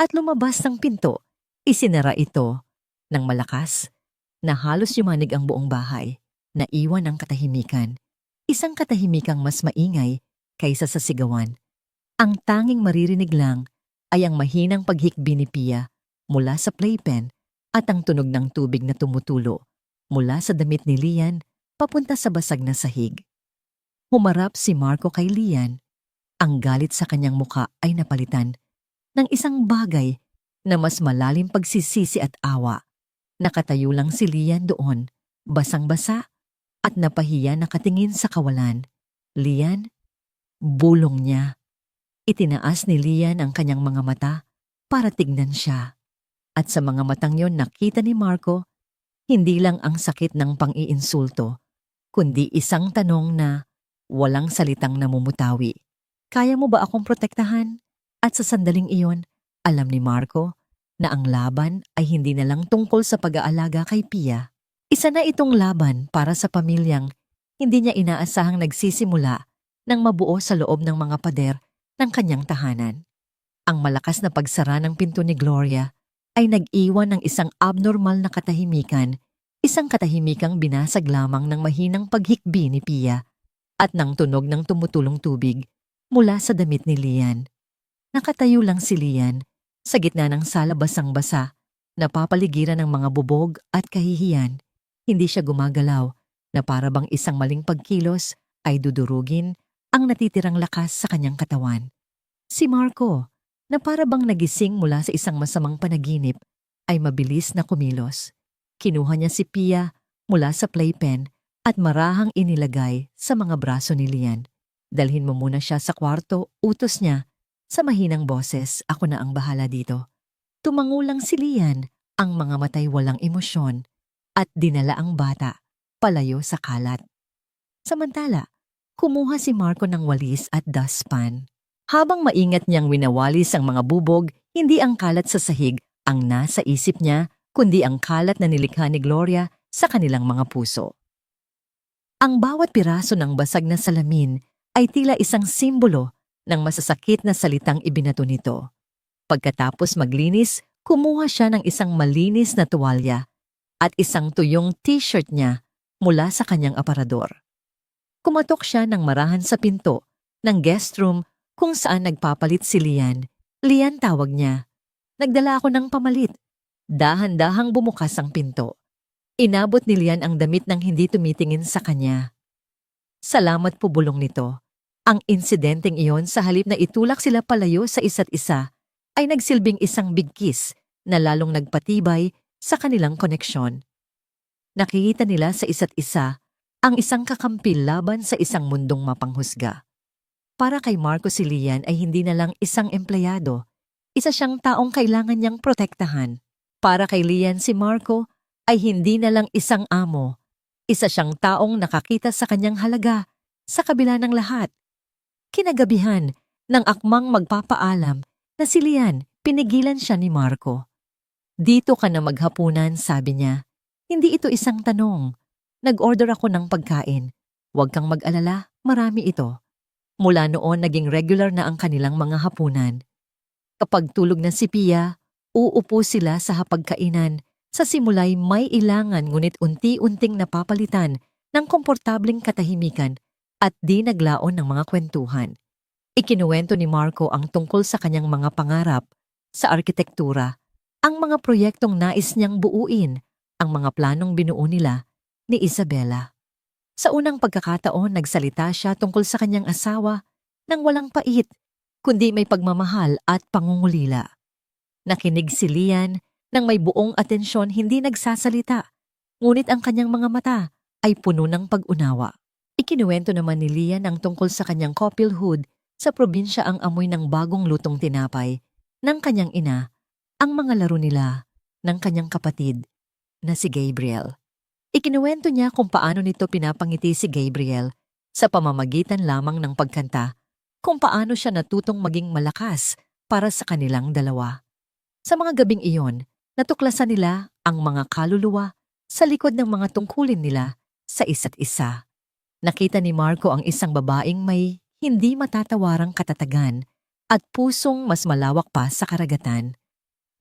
at lumabas ng pinto. Isinara ito ng malakas na halos yumanig ang buong bahay. Naiwan ang katahimikan. Isang katahimikang mas maingay kaysa sa sigawan. Ang tanging maririnig lang ay ang mahinang paghikbi ni Pia mula sa playpen at ang tunog ng tubig na tumutulo mula sa damit ni Lian papunta sa basag na sahig. Humarap si Marco kay Lian. Ang galit sa kanyang muka ay napalitan ng isang bagay na mas malalim pagsisisi at awa. Nakatayo lang si Lian doon, basang-basa at napahiya, nakatingin sa kawalan. "Lian?" Bulong niya. Itinaas ni Lian ang kanyang mga mata para tignan siya. At sa mga matang yon nakita ni Marco hindi lang ang sakit ng pang-iinsulto, kundi isang tanong na walang salitang namumutawi. "Kaya mo ba akong protektahan?" At sa sandaling iyon, alam ni Marco na ang laban ay hindi na lang tungkol sa pag-aalaga kay Pia. Isa na itong laban para sa pamilyang hindi niya inaasahang nagsisimula ng mabuo sa loob ng mga pader ng kanyang tahanan. Ang malakas na pagsara ng pinto ni Gloria ay nag-iwan ng isang abnormal na katahimikan, isang katahimikang binasag lamang ng mahinang paghikbi ni Pia at ng tunog ng tumutulong tubig mula sa damit ni Lian. Nakatayo lang si Lian sa gitna ng sala, basang-basa, napapaligiran ng mga bubog at kahihiyan. Hindi siya gumagalaw, na para bang isang maling pagkilos ay dudurugin ang natitirang lakas sa kanyang katawan. Si Marco, na para bang nagising mula sa isang masamang panaginip, ay mabilis na kumilos. Kinuha niya si Pia mula sa playpen at marahang inilagay sa mga braso ni Lian. "Dalhin mo muna siya sa kwarto," utos niya sa mahinang boses. "Ako na ang bahala dito." Tumangulang si Lian, ang mga matay walang emosyon, at dinala ang bata palayo sa kalat. Samantala, kumuha si Marco ng walis at dustpan. Habang maingat niyang winawalis ang mga bubog, hindi ang kalat sa sahig ang nasa isip niya, kundi ang kalat na nilikha ni Gloria sa kanilang mga puso. Ang bawat piraso ng basag na salamin ay tila isang simbolo ng masasakit na salitang ibinato nito. Pagkatapos maglinis, kumuha siya ng isang malinis na tuwalya at isang tuyong t-shirt niya mula sa kanyang aparador. Kumatok siya ng marahan sa pinto ng guest room kung saan nagpapalit si Lian. "Lian," tawag niya. "Nagdala ako ng pamalit." Dahan-dahang bumukas ang pinto. Inabot ni Lian ang damit nang hindi tumitingin sa kanya. "Salamat po," bulong nito. Ang insidenteng iyon, sa halip na itulak sila palayo sa isa't isa, ay nagsilbing isang bigkis na lalong nagpatibay sa kanilang koneksyon. Nakikita nila sa isa't isa ang isang kakampil laban sa isang mundong mapanghusga. Para kay Marco, si Lian ay hindi na lang isang empleyado, isa siyang taong kailangan niyang protektahan. Para kay Lian si Marco ay hindi na lang isang amo. Isa siyang taong nakakita sa kanyang halaga sa kabila ng lahat. Kinagabihan, ng akmang magpapaalam na si Lian, pinigilan siya ni Marco. Dito ka na maghapunan, sabi niya. Hindi ito isang tanong. Nag-order ako ng pagkain. Huwag kang mag-alala, marami ito. Mula noon naging regular na ang kanilang mga hapunan. Kapag tulog na si Pia, uupo sila sa hapagkainan. Sa simula'y may ilangan ngunit unti-unting napapalitan ng komportableng katahimikan at di naglaon ng mga kwentuhan. Ikinuwento ni Marco ang tungkol sa kanyang mga pangarap sa arkitektura, ang mga proyektong nais niyang buuin, ang mga planong binuo nila ni Isabela. Sa unang pagkakataon, nagsalita siya tungkol sa kanyang asawa nang walang pait, kundi may pagmamahal at pangungulila. Nakinig si Lian nang may buong atensyon, hindi nagsasalita, ngunit ang kanyang mga mata ay puno ng pag-unawa. Ikinuwento naman ni Lian ang tungkol sa kanyang couplehood sa probinsya, ang amoy ng bagong lutong tinapay ng kanyang ina, ang mga laro nila ng kanyang kapatid na si Gabriel. Ikinuwento niya kung paano nito pinapangiti si Gabriel sa pamamagitan lamang ng pagkanta, kung paano siya natutong maging malakas para sa kanilang dalawa. Sa mga gabing iyon, natuklasan nila ang mga kaluluwa sa likod ng mga tungkulin nila sa isa't isa. Nakita ni Marco ang isang babaeng may hindi matatawarang katatagan at pusong mas malawak pa sa karagatan.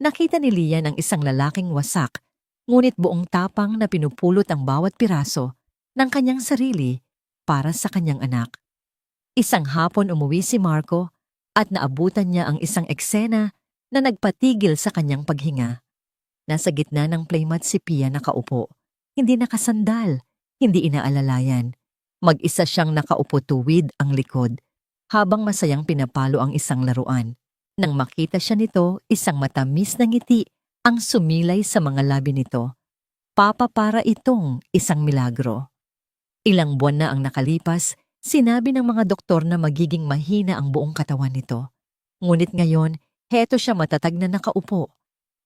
Nakita ni Lian ang isang lalaking wasak, ngunit buong tapang na pinupulot ang bawat piraso ng kanyang sarili para sa kanyang anak. Isang hapon umuwi si Marco at naabutan niya ang isang eksena na nagpatigil sa kanyang paghinga. Nasa gitna ng playmat si Pia nakaupo, hindi nakasandal, hindi inaalalayan. Mag-isa siyang nakaupo, tuwid ang likod, habang masayang pinapalo ang isang laruan. Nang makita siya nito, isang matamis na ngiti ang sumilay sa mga labi nito. Papa, para itong isang milagro. Ilang buwan na ang nakalipas, sinabi ng mga doktor na magiging mahina ang buong katawan nito. Ngunit ngayon, heto siya matatag na nakaupo.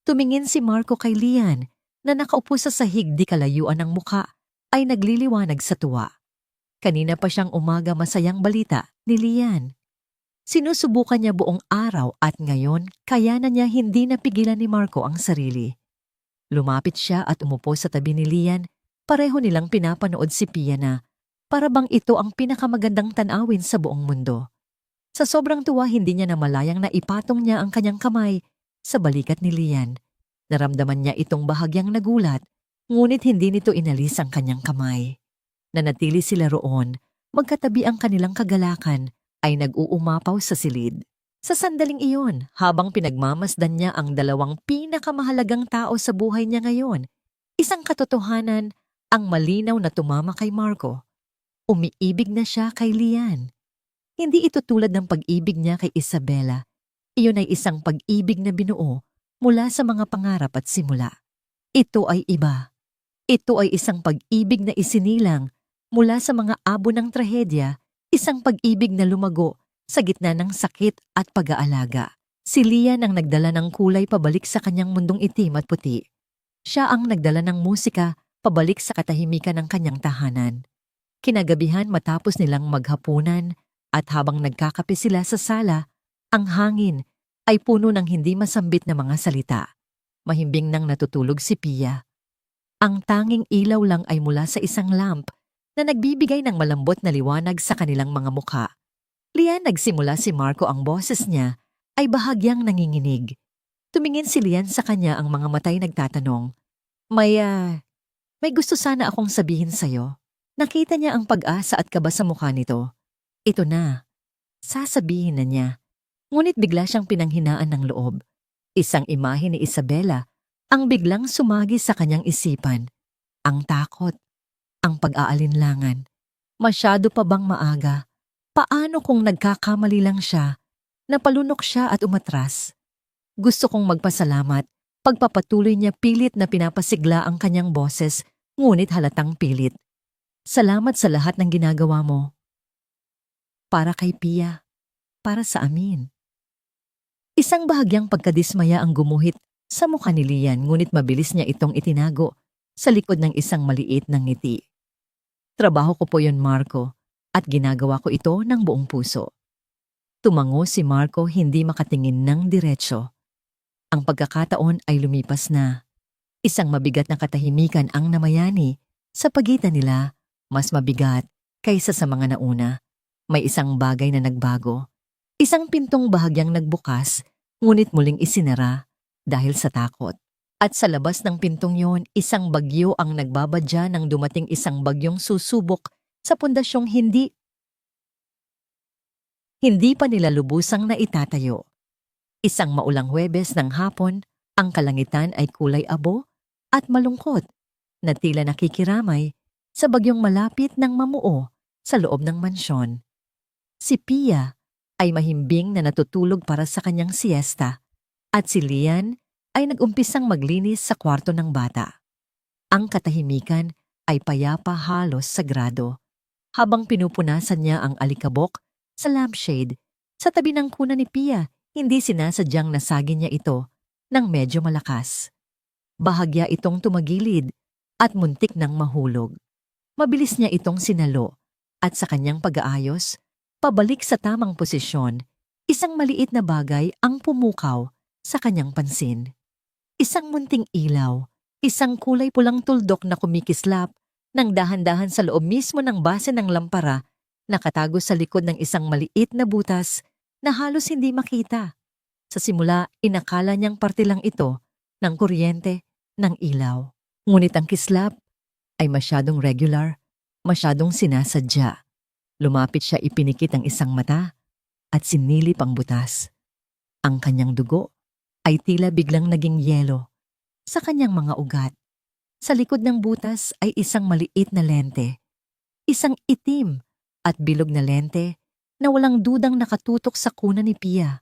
Tumingin si Marco kay Lian na nakaupo sa sahig, di kalayuan ng muka, ay nagliliwanag sa tuwa. Kanina pa siyang umaga masayang balita ni Lian. Sinusubukan niya buong araw at ngayon kaya na niya hindi napigilan ni Marco ang sarili. Lumapit siya at umupo sa tabi ni Lian, pareho nilang pinapanood si Pia na para bang ito ang pinakamagandang tanawin sa buong mundo. Sa sobrang tuwa, hindi niya namalayang na ipatong niya ang kanyang kamay sa balikat ni Lian. Naramdaman niya itong bahagyang nagulat, ngunit hindi nito inalis ang kanyang kamay. Nanatili sila roon, magkatabi ang kanilang kagalakan ay nag-uumapaw sa silid. Sa sandaling iyon, habang pinagmamasdan niya ang dalawang pinakamahalagang tao sa buhay niya ngayon, isang katotohanan ang malinaw na tumama kay Marco. Umiibig na siya kay Lian. Hindi ito tulad ng pag-ibig niya kay Isabela. Iyon ay isang pag-ibig na binuo mula sa mga pangarap at simula. Ito ay iba. Ito ay isang pag-ibig na isinilang mula sa mga abo ng trahedya, isang pag-ibig na lumago sa gitna ng sakit at pag-aalaga. Si Lian ang nagdala ng kulay pabalik sa kanyang mundong itim at puti. Siya ang nagdala ng musika pabalik sa katahimikan ng kanyang tahanan. Kinagabihan, matapos nilang maghapunan at habang nagkakape sila sa sala, ang hangin ay puno ng hindi masambit na mga salita. Mahimbing nang natutulog si Pia. Ang tanging ilaw lang ay mula sa isang lamp na nagbibigay ng malambot na liwanag sa kanilang mga mukha. Lian, nagsimula si Marco, ang boses niya ay bahagyang nanginginig. Tumingin si Lian sa kanya, ang mga matay nagtatanong, May gusto sana akong sabihin sa'yo. Nakita niya ang pag-asa at kaba sa mukha nito. Ito na. Sasabihin na niya. Ngunit bigla siyang pinanghinaan ng loob. Isang imahe ni Isabela ang biglang sumagi sa kanyang isipan. Ang takot. Ang pag-aalinlangan. Masyado pa bang maaga? Paano kung nagkakamali lang siya? Napalunok siya at umatras. Gusto kong magpasalamat. Pagpapatuloy niya, pilit na pinapasigla ang kanyang boses, ngunit halatang pilit. Salamat sa lahat ng ginagawa mo. Para kay Pia. Para sa amin. Isang bahagyang pagkadismaya ang gumuhit sa mukha ni Lian, ngunit mabilis niya itong itinago sa likod ng isang maliit na ngiti. Trabaho ko po yun, Marco, at ginagawa ko ito ng buong puso. Tumango si Marco, hindi makatingin ng diretsyo. Ang pagkakataon ay lumipas na. Isang mabigat na katahimikan ang namayani sa pagitan nila, mas mabigat kaysa sa mga nauna. May isang bagay na nagbago. Isang pintong bahagyang nagbukas, ngunit muling isinara dahil sa takot. At sa labas ng pintong yon, isang bagyo ang nagbabadya ng dumating, isang bagyong susubok sa pundasyong hindi pa nila lubusang naitatayo. Isang maulang Huwebes ng hapon, ang kalangitan ay kulay abo at malungkot na tila nakikiramay sa bagyong malapit ng mamuo sa loob ng mansyon. Si Pia ay mahimbing na natutulog para sa kanyang siesta at si Lian ay nag-umpisang maglinis sa kwarto ng bata. Ang katahimikan ay payapa, halos sagrado, habang pinupunasan niya ang alikabok sa lampshade sa tabi ng kuna ni Pia. Hindi sinasadyang nasagin niya ito ng medyo malakas. Bahagya itong tumagilid at muntik nang mahulog. Mabilis niya itong sinalo at sa kanyang pag-aayos, pabalik sa tamang posisyon, isang maliit na bagay ang pumukaw sa kanyang pansin. Isang munting ilaw, isang kulay pulang tuldok na kumikislap ng dahan-dahan sa loob mismo ng base ng lampara, nakatago sa likod ng isang maliit na butas na halos hindi makita. Sa simula, inakala niyang parte lang ito ng kuryente ng ilaw. Ngunit ang kislap ay masyadong regular, masyadong sinasadya. Lumapit siya, ipinikit ang isang mata at sinilip ang butas. Ang kanyang dugo ay tila biglang naging yelo sa kanyang mga ugat. Sa likod ng butas ay isang maliit na lente. Isang itim at bilog na lente na walang dudang nakatutok sa kuna ni Pia.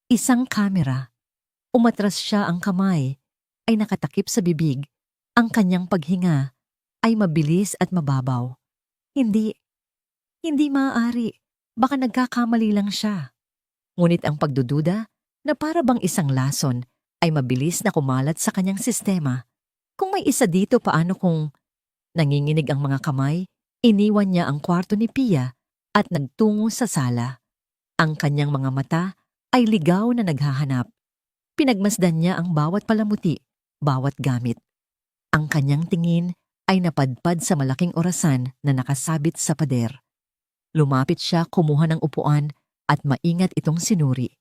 Isang kamera. Umatras siya, ang kamay ay nakatakip sa bibig. Ang kanyang paghinga ay mabilis at mababaw. Hindi maaari. Baka nagkakamali lang siya. Ngunit ang pagdududa na para bang isang lason ay mabilis na kumalat sa kanyang sistema. Kung may isa dito, paano kung nanginginig ang mga kamay? Iniwan niya ang kwarto ni Pia at nagtungo sa sala. Ang kanyang mga mata ay ligaw na naghahanap. Pinagmasdan niya ang bawat palamuti, bawat gamit. Ang kanyang tingin ay napadpad sa malaking orasan na nakasabit sa pader. Lumapit siya, kumuha ng upuan at maingat itong sinuri.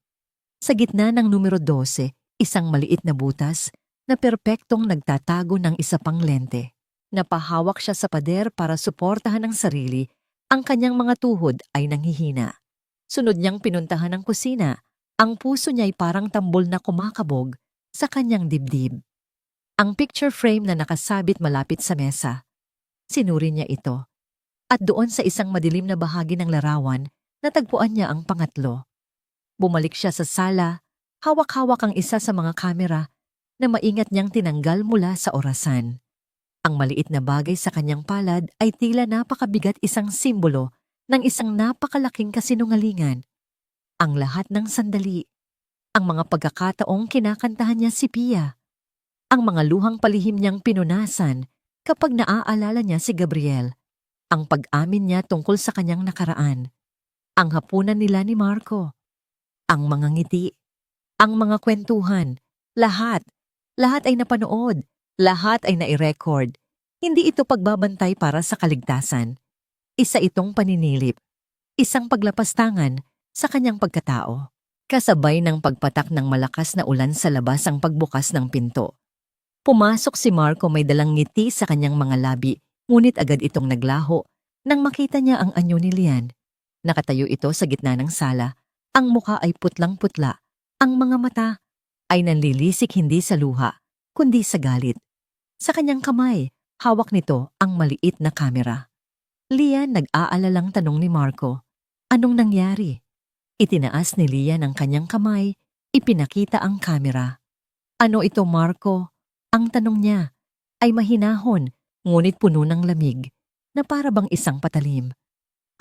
Sa gitna ng numero 12, isang maliit na butas na perpektong nagtatago ng isa pang lente. Napahawak siya sa pader para suportahan ang sarili. Ang kanyang mga tuhod ay nanghihina. Sunod niyang pinuntahan ang kusina. Ang puso niya ay parang tambol na kumakabog sa kanyang dibdib. Ang picture frame na nakasabit malapit sa mesa. Sinuri niya ito. At doon sa isang madilim na bahagi ng larawan, natagpuan niya ang pangatlo. Bumalik siya sa sala, hawak-hawak ang isa sa mga kamera na maingat niyang tinanggal mula sa orasan. Ang maliit na bagay sa kanyang palad ay tila napakabigat, isang simbolo ng isang napakalaking kasinungalingan. Ang lahat ng sandali, ang mga pagkakataong kinakantahan niya si Pia, ang mga luhang palihim niyang pinunasan kapag naaalala niya si Gabriel, ang pag-amin niya tungkol sa kanyang nakaraan, ang hapunan nila ni Marco, ang mga ngiti, ang mga kwentuhan, lahat ay napanood, lahat ay nai-record. Hindi ito pagbabantay para sa kaligtasan. Isa itong paninilip, isang paglapastangan sa kanyang pagkatao. Kasabay ng pagpatak ng malakas na ulan sa labas ang pagbukas ng pinto. Pumasok si Marco, may dalang ngiti sa kanyang mga labi, ngunit agad itong naglaho nang makita niya ang anyo ni Lian. Nakatayo ito sa gitna ng sala, ang mukha ay putlang-putla, ang mga mata ay nanlilisik hindi sa luha, kundi sa galit. Sa kanyang kamay, hawak nito ang maliit na kamera. Lian, nag-aalalang tanong ni Marco, anong nangyari? Itinaas ni Lian ang kanyang kamay, ipinakita ang kamera. Ano ito, Marco? Ang tanong niya ay mahinahon, ngunit puno ng lamig, na para bang isang patalim.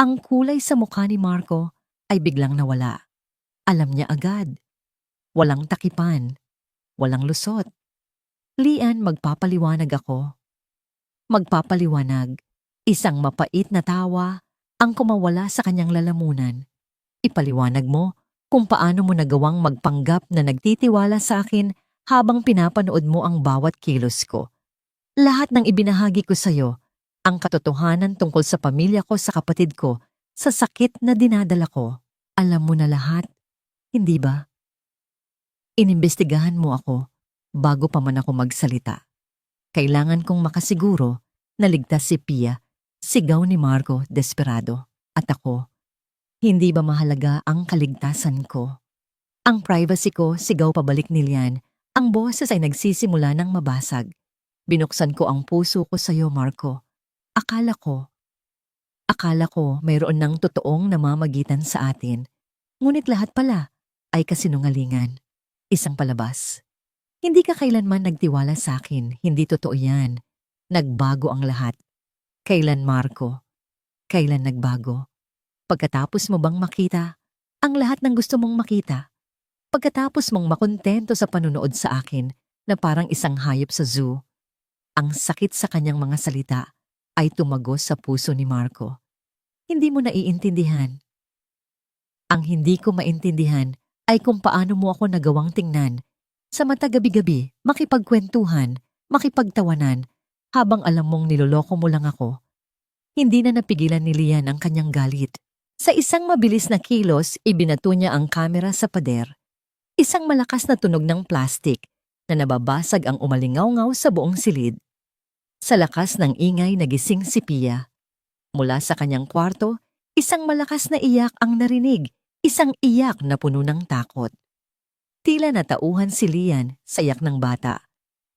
Ang kulay sa mukha ni Marco ay biglang nawala. Alam niya agad. Walang takipan. walang lusot. Lian, magpapaliwanag ako. Magpapaliwanag. Isang mapait na tawa ang kumawala sa kanyang lalamunan. Ipaliwanag mo kung paano mo nagawang magpanggap na nagtitiwala sa akin habang pinapanood mo ang bawat kilos ko. Lahat ng ibinahagi ko sa'yo, ang katotohanan tungkol sa pamilya ko sa kapatid ko, sa sakit na dinadala ko. Alam mo na lahat, hindi ba? Inimbestigahan mo ako bago pa man ako magsalita. Kailangan kong makasiguro na ligtas si Pia, sigaw ni Marco desperado. At ako, hindi ba mahalaga ang kaligtasan ko? Ang privacy ko, sigaw pabalik ni Lian. Ang boses ay nagsisimula ng mabasag. Binuksan ko ang puso ko sa iyo, Marco. Akala ko mayroon ng totoong namamagitan sa atin. Ngunit lahat pala ay kasinungalingan. Isang palabas. Hindi ka kailanman nagtiwala sa akin. Hindi totoo yan. Nagbago ang lahat. Kailan, Marco? Kailan nagbago? Pagkatapos mo bang makita ang lahat ng gusto mong makita? Pagkatapos mong makontento sa panunood sa akin na parang isang hayop sa zoo? Ang sakit sa kanyang mga salita ay tumagos sa puso ni Marco. Hindi mo naiintindihan. Ang hindi ko maintindihan ay kung paano mo ako nagawang tingnan sa mata gabi-gabi, makipagkwentuhan, makipagtawanan, habang alam mong niloloko mo lang ako. Hindi na napigilan ni Lian ang kanyang galit. Sa isang mabilis na kilos, ibinato niya ang kamera sa pader. Isang malakas na tunog ng plastik na nababasag ang umalingaw-ngaw sa buong silid. Sa lakas ng ingay nagising si Pia. Mula sa kanyang kwarto, isang malakas na iyak ang narinig, isang iyak na puno ng takot. Tila natauhan si Lian sa iyak ng bata.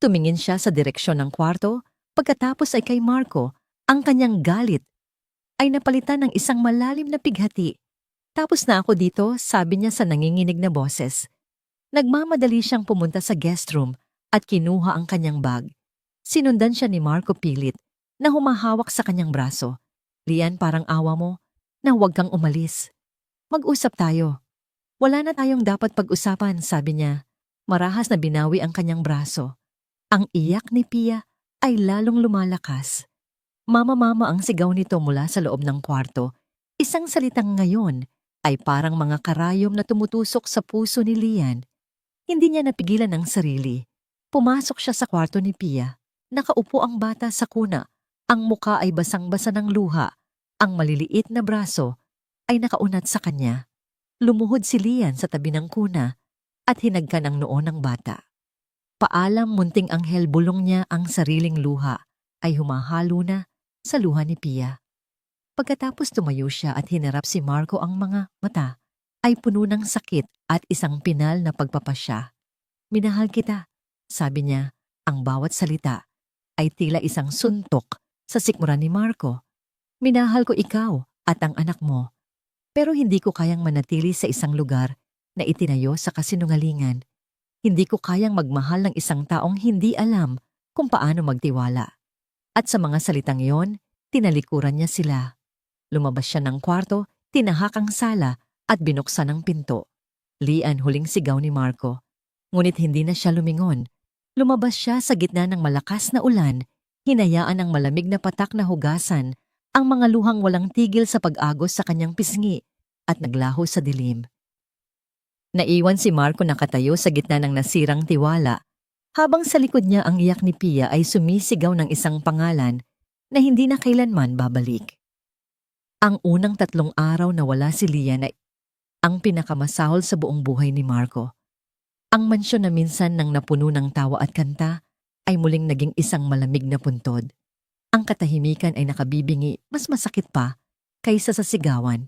Tumingin siya sa direksyon ng kwarto, pagkatapos ay kay Marco. Ang kanyang galit ay napalitan ng isang malalim na pighati. Tapos na ako dito, sabi niya sa nanginginig na boses. Nagmamadali siyang pumunta sa guest room at kinuha ang kanyang bag. Sinundan siya ni Marco pilit na humahawak sa kanyang braso. Lian, parang awa mo na huwag kang umalis. Mag-usap tayo. Wala na tayong dapat pag-usapan, sabi niya. Marahas na binawi ang kanyang braso. Ang iyak ni Pia ay lalong lumalakas. Mama-mama ang sigaw nito mula sa loob ng kwarto. Isang salitang ngayon ay parang mga karayom na tumutusok sa puso ni Lian. Hindi niya napigilan ang sarili. Pumasok siya sa kwarto ni Pia. Nakaupo ang bata sa kuna. Ang muka ay basang-basa ng luha. Ang maliliit na braso ay nakaunat sa kanya. Lumuhod si Lian sa tabi ng kuna at hinagkan ang noo ng bata. Paalam, munting anghel, bulong niya. Ang sariling luha ay humahalo na sa luha ni Pia. Pagkatapos tumayo siya at hinarap si Marco, ang mga mata ay puno ng sakit at isang pinal na pagpapasya. Minahal kita, sabi niya. Ang bawat salita ay tila isang suntok sa sikmura ni Marco. Minahal ko ikaw at ang anak mo. Pero hindi ko kayang manatili sa isang lugar na itinayo sa kasinungalingan. Hindi ko kayang magmahal ng isang taong hindi alam kung paano magtiwala. At sa mga salitang yon, tinalikuran niya sila. Lumabas siya ng kwarto, tinahak ang sala at binuksan ang pinto. Lian, huling sigaw ni Marco. Ngunit hindi na siya lumingon. Lumabas siya sa gitna ng malakas na ulan, hinayaan ang malamig na patak na hugasan ang mga luhang walang tigil sa pag-agos sa kanyang pisngi at naglaho sa dilim. Naiwan si Marco nakatayo sa gitna ng nasirang tiwala, habang sa likod niya ang iyak ni Pia ay sumisigaw ng isang pangalan na hindi na kailanman babalik. Ang unang 3 araw na wala si Lian ay ang pinakamasahol sa buong buhay ni Marco. Ang mansyon na minsan nang napuno ng tawa at kanta ay muling naging isang malamig na puntod. Ang katahimikan ay nakabibingi, mas masakit pa kaysa sa sigawan.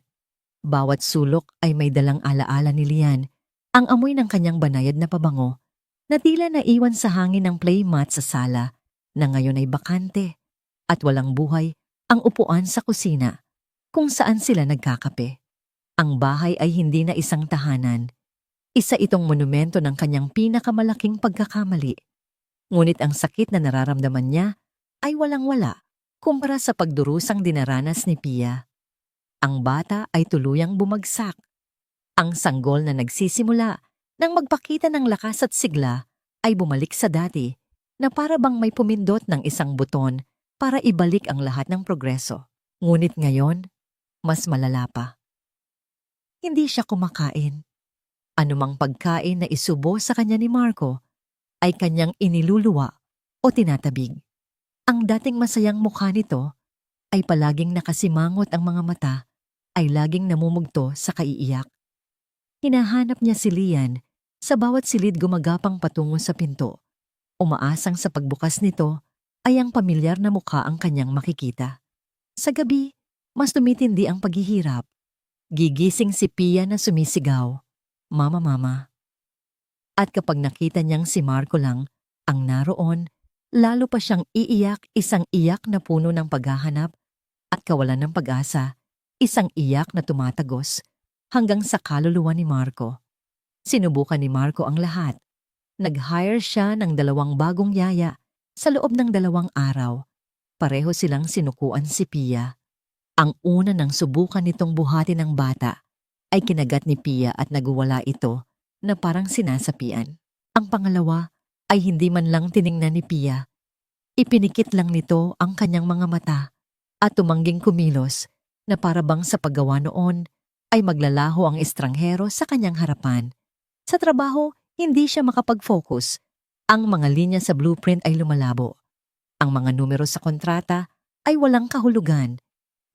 Bawat sulok ay may dalang alaala ni Lian, ang amoy ng kanyang banayad na pabango, na tila naiwan sa hangin ng playmat sa sala, na ngayon ay bakante, at walang buhay ang upuan sa kusina, kung saan sila nagkakape. Ang bahay ay hindi na isang tahanan. Isa itong monumento ng kanyang pinakamalaking pagkakamali. Ngunit ang sakit na nararamdaman niya ay walang-wala kumpara sa pagdurusang dinaranas ni Pia. Ang bata ay tuluyang bumagsak. Ang sanggol na nagsisimula nang magpakita ng lakas at sigla ay bumalik sa dati na para bang may pumindot ng isang buton para ibalik ang lahat ng progreso. Ngunit ngayon, mas malala pa. Hindi siya kumakain. Anumang pagkain na isubo sa kanya ni Marco ay kanyang iniluluwa o tinatabig. Ang dating masayang mukha nito ay palaging nakasimangot, ang mga mata ay laging namumugto sa kaiiyak. Hinahanap niya si Lian, sa bawat silid gumagapang patungo sa pinto. Umaasang sa pagbukas nito ay ang pamilyar na mukha ang kanyang makikita. Sa gabi, mas tumitindi ang paghihirap. Gigising si Pia na sumisigaw, "Mama, mama." At kapag nakita niyang si Marco lang ang naroon, lalo pa siyang iiyak, isang iyak na puno ng paghahanap at kawalan ng pag-asa, isang iyak na tumatagos hanggang sa kaluluwa ni Marco. Sinubukan ni Marco ang lahat. Nag-hire siya ng 2 bagong yaya sa loob ng 2 araw. Pareho silang sinukuan si Pia. Ang una nang subukan nitong buhatin ng bata ay kinagat ni Pia at naguwala ito na parang sinasapian. Ang pangalawa ay hindi man lang tiningnan ni Pia. Ipinikit lang nito ang kanyang mga mata at tumangging kumilos na para bang sa paggawa noon ay maglalaho ang estranghero sa kanyang harapan. Sa trabaho, hindi siya makapag-focus. Ang mga linya sa blueprint ay lumalabo. Ang mga numero sa kontrata ay walang kahulugan.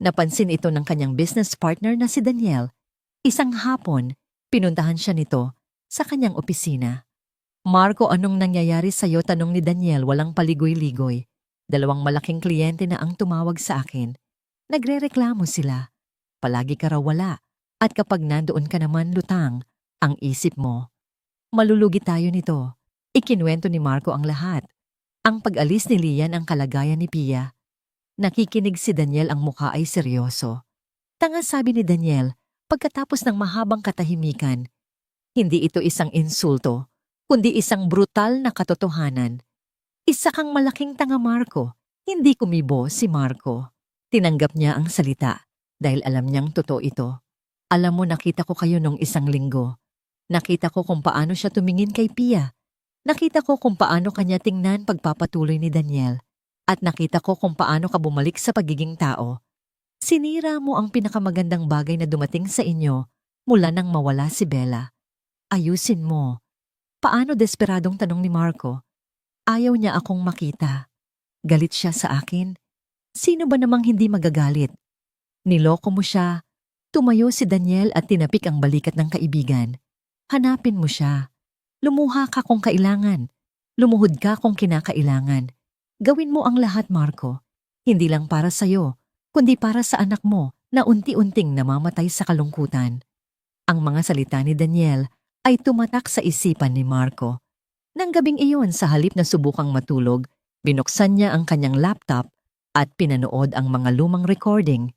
Napansin ito ng kanyang business partner na si Daniel. Isang hapon, pinuntahan siya nito sa kanyang opisina. "Marco, anong nangyayari sa'yo?" tanong ni Daniel, walang paligoy-ligoy. 2 malaking kliyente na ang tumawag sa akin. Nagrereklamo sila. Palagi ka raw wala at kapag nandoon ka naman lutang ang isip mo. Malulugi tayo nito. Ikinuwento ni Marco ang lahat. Ang pag-alis ni Lian, ang kalagayan ni Pia. Nakikinig si Daniel, ang mukha ay seryoso. Tanga, sabi ni Daniel pagkatapos ng mahabang katahimikan. Hindi ito isang insulto, kundi isang brutal na katotohanan. Isa kang malaking tanga, Marco. Hindi kumibo si Marco. Tinanggap niya ang salita dahil alam niyang totoo ito. "Alam mo, nakita ko kayo nung isang linggo. Nakita ko kung paano siya tumingin kay Pia. Nakita ko kung paano kanya tingnan pagpapatuloy ni Daniel. At nakita ko kung paano ka bumalik sa pagiging tao. Sinira mo ang pinakamagandang bagay na dumating sa inyo mula nang mawala si Bella. Ayusin mo." "Paano?" desperadong tanong ni Marco. "Ayaw niya akong makita. Galit siya sa akin. Sino ba namang hindi magagalit? Niloko mo siya." Tumayo si Daniel at tinapik ang balikat ng kaibigan. "Hanapin mo siya. Lumuha ka kung kailangan. Lumuhod ka kung kinakailangan. Gawin mo ang lahat, Marco. Hindi lang para sa'yo, kundi para sa anak mo na unti-unting namamatay sa kalungkutan." Ang mga salita ni Daniel ay tumatak sa isipan ni Marco. Nang gabing iyon, sa halip na subukang matulog, binuksan niya ang kanyang laptop at pinanood ang mga lumang recording.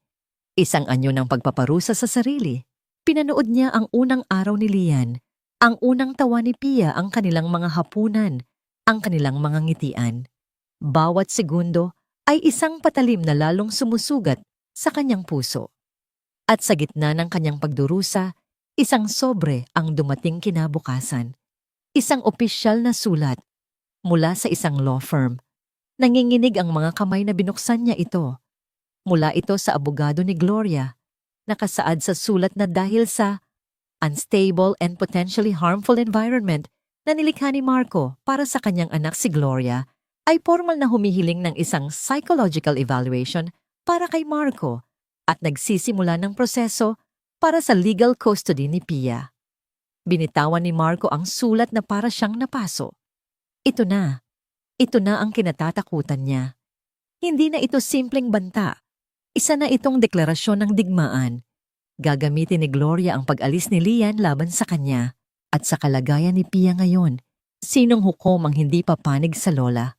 Isang anyo ng pagpaparusa sa sarili. Pinanood niya ang unang araw ni Lian, ang unang tawa ni Pia, ang kanilang mga hapunan, ang kanilang mga ngitian. Bawat segundo ay isang patalim na lalong sumusugat sa kanyang puso. At sa gitna ng kanyang pagdurusa, isang sobre ang dumating kinabukasan. Isang opisyal na sulat mula sa isang law firm. Nanginginig ang mga kamay na binuksan niya ito. Mula ito sa abogado ni Gloria. Nakasaad sa sulat na dahil sa unstable and potentially harmful environment na nilikha ni Marco para sa kanyang anak si Gloria, ay formal na humihiling ng isang psychological evaluation para kay Marco at nagsisimula ng proseso para sa legal custody ni Pia. Binitawan ni Marco ang sulat na para siyang napaso. Ito na ang kinatatakutan niya. Hindi na ito simpleng banta. Isa na itong deklarasyon ng digmaan. Gagamitin ni Gloria ang pag-alis ni Lian laban sa kanya at sa kalagayan ni Pia ngayon. Sinong hukom ang hindi papanig sa lola?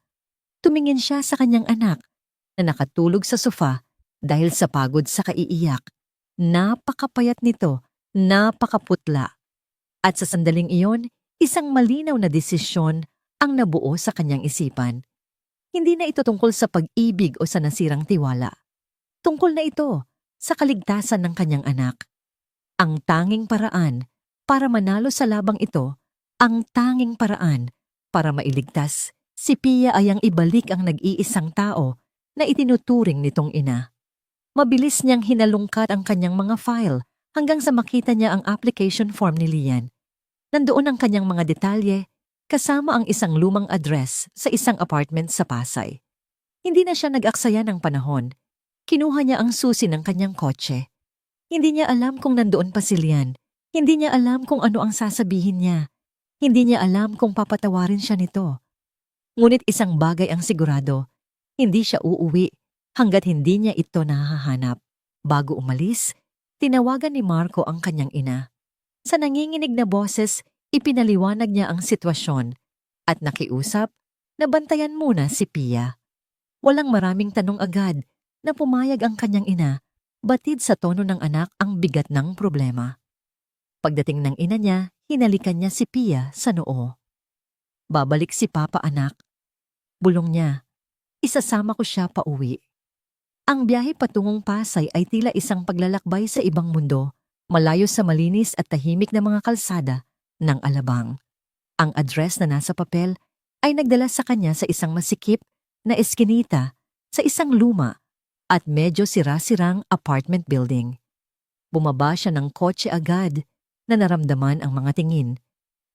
Tumingin siya sa kanyang anak na nakatulog sa sofa dahil sa pagod sa kaiiyak. Napakapayat nito, napakaputla. At sa sandaling iyon, isang malinaw na desisyon ang nabuo sa kanyang isipan. Hindi na ito tungkol sa pag-ibig o sa nasirang tiwala. Tungkol na ito sa kaligtasan ng kanyang anak. Ang tanging paraan para manalo sa labang ito, ang tanging paraan Para mailigtas, si Pia ay ang ibalik ang nag-iisang tao na itinuturing nitong ina. Mabilis niyang hinalungkat ang kanyang mga file hanggang sa makita niya ang application form ni Lian. Nandoon ang kanyang mga detalye, kasama ang isang lumang address sa isang apartment sa Pasay. Hindi na siya nag-aksaya ng panahon. Kinuha niya ang susi ng kanyang kotse. Hindi niya alam kung nandoon pa si Lian. Hindi niya alam kung ano ang sasabihin niya. Hindi niya alam kung papatawarin siya nito. Ngunit isang bagay ang sigurado, hindi siya uuwi hanggat hindi niya ito nahahanap. Bago umalis, tinawagan ni Marco ang kanyang ina. Sa nanginginig na boses, ipinaliwanag niya ang sitwasyon at nakiusap na bantayan muna si Pia. Walang maraming tanong agad na pumayag ang kanyang ina, batid sa tono ng anak ang bigat ng problema. Pagdating ng ina niya, hinalikan niya si Pia sa noo. Babalik si Papa, anak. Bulong niya, isasama ko siya pauwi. Ang biyahe patungong Pasay ay tila isang paglalakbay sa ibang mundo, malayo sa malinis at tahimik na mga kalsada ng Alabang. Ang address na nasa papel ay nagdala sa kanya sa isang masikip na eskinita sa isang luma at medyo sira-sirang apartment building. Bumaba siya ng kotse agad na naramdaman ang mga tingin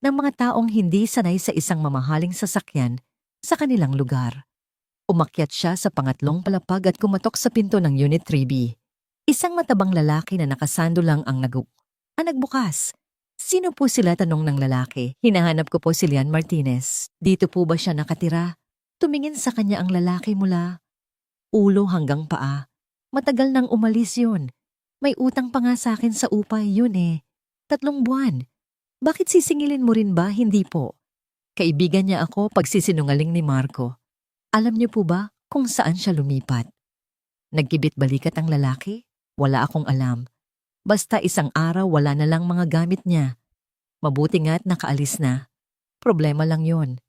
ng mga taong hindi sanay sa isang mamahaling sasakyan sa kanilang lugar. Umakyat siya sa pangatlong palapag at kumatok sa pinto ng Unit 3B. Isang matabang lalaki na nakasando lang ang nagbukas. Sino po sila, tanong ng lalaki? Hinahanap ko po si Lian Martinez. Dito po ba siya nakatira? Tumingin sa kanya ang lalaki mula ulo hanggang paa. Matagal nang umalis yun. May utang pa nga sa akin sa upay yun eh. 3 buwan. Bakit sisingilin mo rin ba? Hindi po. Kaibigan niya ako, pagsisinungaling ni Marco. Alam niyo po ba kung saan siya lumipat? Nagkibit-balikat ang lalaki? Wala akong alam. Basta isang araw wala na lang mga gamit niya. Mabuti nga't nakaalis na. Problema lang yon.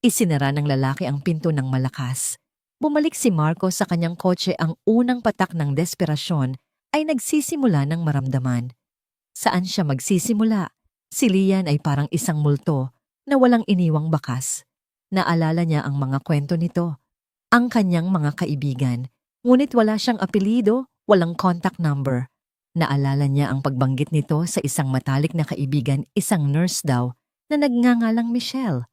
Isinara ng lalaki ang pinto ng malakas. Bumalik si Marco sa kanyang kotse. Ang unang patak ng desperasyon ay nagsisimula ng maramdaman. Saan siya magsisimula? Si Lian ay parang isang multo na walang iniwang bakas. Naalala niya ang mga kwento nito, ang kanyang mga kaibigan. Ngunit wala siyang apelido, walang contact number. Naalala niya ang pagbanggit nito sa isang matalik na kaibigan, isang nurse daw, na nagngangalang Michelle.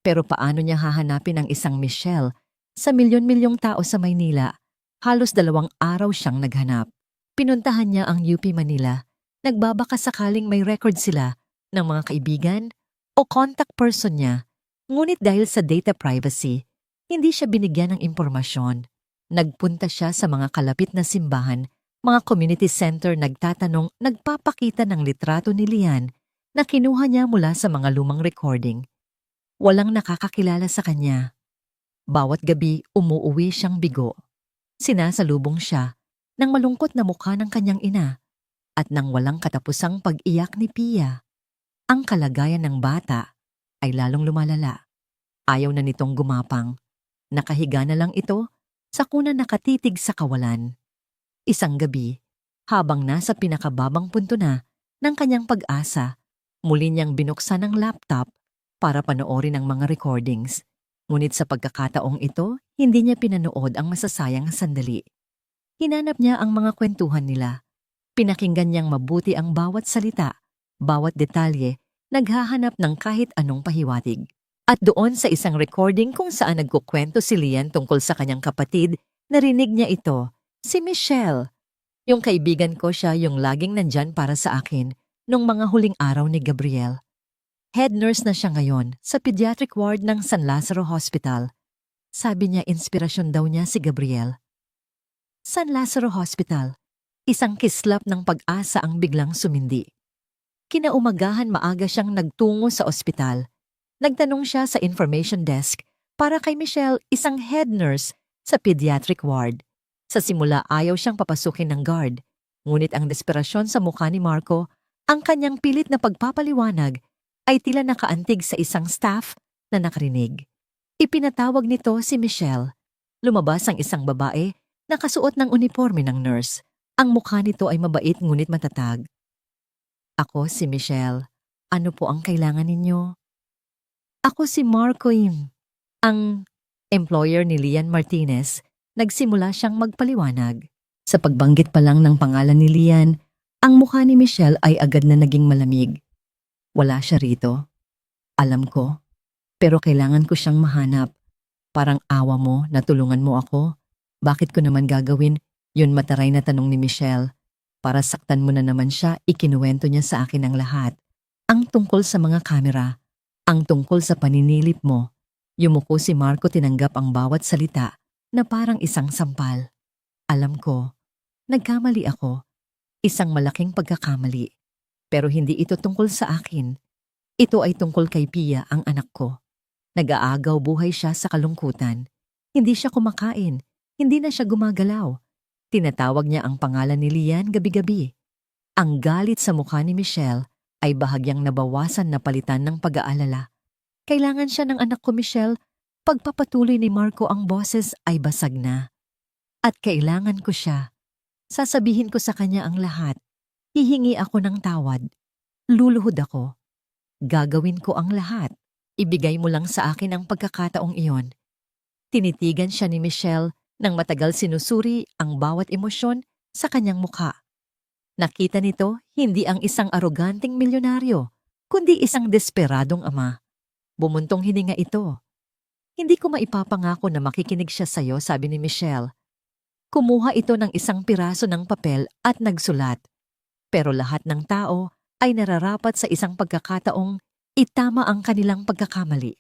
Pero paano niya hahanapin ang isang Michelle sa milyon-milyong tao sa Maynila? Halos 2 araw siyang naghanap. Pinuntahan niya ang UP Manila. Nagbabaka sakaling may record sila ng mga kaibigan o contact person niya. Ngunit dahil sa data privacy, hindi siya binigyan ng impormasyon. Nagpunta siya sa mga kalapit na simbahan, mga community center, nagtatanong, nagpapakita ng litrato ni Lian na kinuha niya mula sa mga lumang recording. Walang nakakakilala sa kanya. Bawat gabi, umuuwi siyang bigo. Sinasalubong siya ng malungkot na mukha ng kanyang ina at ng walang katapusang pag-iyak ni Pia. Ang kalagayan ng bata ay lalong lumalala. Ayaw na nitong gumapang. Nakahiga na lang ito sa kuna, nakatitig sa kawalan. Isang gabi, habang nasa pinakababang punto na ng kanyang pag-asa, muli niyang binuksan ang laptop para panoorin ang mga recordings. Ngunit sa pagkakataong ito, hindi niya pinanood ang masasayang sandali. Hinanap niya ang mga kwentuhan nila. Pinakinggan niyang mabuti ang bawat salita, bawat detalye, naghahanap ng kahit anong pahiwatig. At doon sa isang recording kung saan nagkukwento si Lian tungkol sa kanyang kapatid, narinig niya ito, si Michelle. Yung kaibigan ko, siya yung laging nandyan para sa akin nung mga huling araw ni Gabriel. Head nurse na siya ngayon sa pediatric ward ng San Lazaro Hospital. Sabi niya inspirasyon daw niya si Gabriel. San Lazaro Hospital, isang kislap ng pag-asa ang biglang sumindi. Kinaumagahan maaga siyang nagtungo sa ospital. Nagtanong siya sa information desk para kay Michelle, isang head nurse sa pediatric ward. Sa simula ayaw siyang papasukin ng guard. Ngunit ang desperasyon sa mukha ni Marco, ang kanyang pilit na pagpapaliwanag, ay tila nakaantig sa isang staff na nakarinig. Ipinatawag nito si Michelle. Lumabas ang isang babae na kasuot ng uniforme ng nurse. Ang mukha nito ay mabait ngunit matatag. Ako si Michelle. Ano po ang kailangan ninyo? Ako si Marco Im, ang employer ni Lian Martinez. Nagsimula siyang magpaliwanag. Sa pagbanggit pa lang ng pangalan ni Lian, ang mukha ni Michelle ay agad na naging malamig. Wala siya rito. Alam ko, pero kailangan ko siyang mahanap. Parang awa mo na tulungan mo ako. Bakit ko naman gagawin? Yun mataray na tanong ni Michelle. Para saktan mo na naman siya, ikinuwento niya sa akin ang lahat. Ang tungkol sa mga kamera, ang tungkol sa paninilip mo. Yumuko si Marco, tinanggap ang bawat salita na parang isang sampal. Alam ko, nagkamali ako. Isang malaking pagkakamali. Pero hindi ito tungkol sa akin. Ito ay tungkol kay Pia, ang anak ko. Nag-aagaw buhay siya sa kalungkutan. Hindi siya kumakain. Hindi na siya gumagalaw. Tinatawag niya ang pangalan ni Lian gabi-gabi. Ang galit sa mukha ni Michelle ay bahagyang nabawasan na palitan ng pag-aalala. Kailangan siya ng anak ko, Michelle. Pagpapatuloy ni Marco ang boses ay basag na. At kailangan ko siya. Sasabihin ko sa kanya ang lahat. Hihingi ako ng tawad. Luluhod ako. Gagawin ko ang lahat. Ibigay mo lang sa akin ang pagkakataong iyon. Tinitigan siya ni Michelle nang matagal sinusuri ang bawat emosyon sa kanyang mukha. Nakita nito hindi ang isang aroganteng milyonaryo, kundi isang desperadong ama. Bumuntong hininga ito. Hindi ko maipapangako na makikinig siya sa'yo, sabi ni Michelle. Kumuha ito ng isang piraso ng papel at nagsulat. Pero lahat ng tao ay nararapat sa isang pagkakataong itama ang kanilang pagkakamali.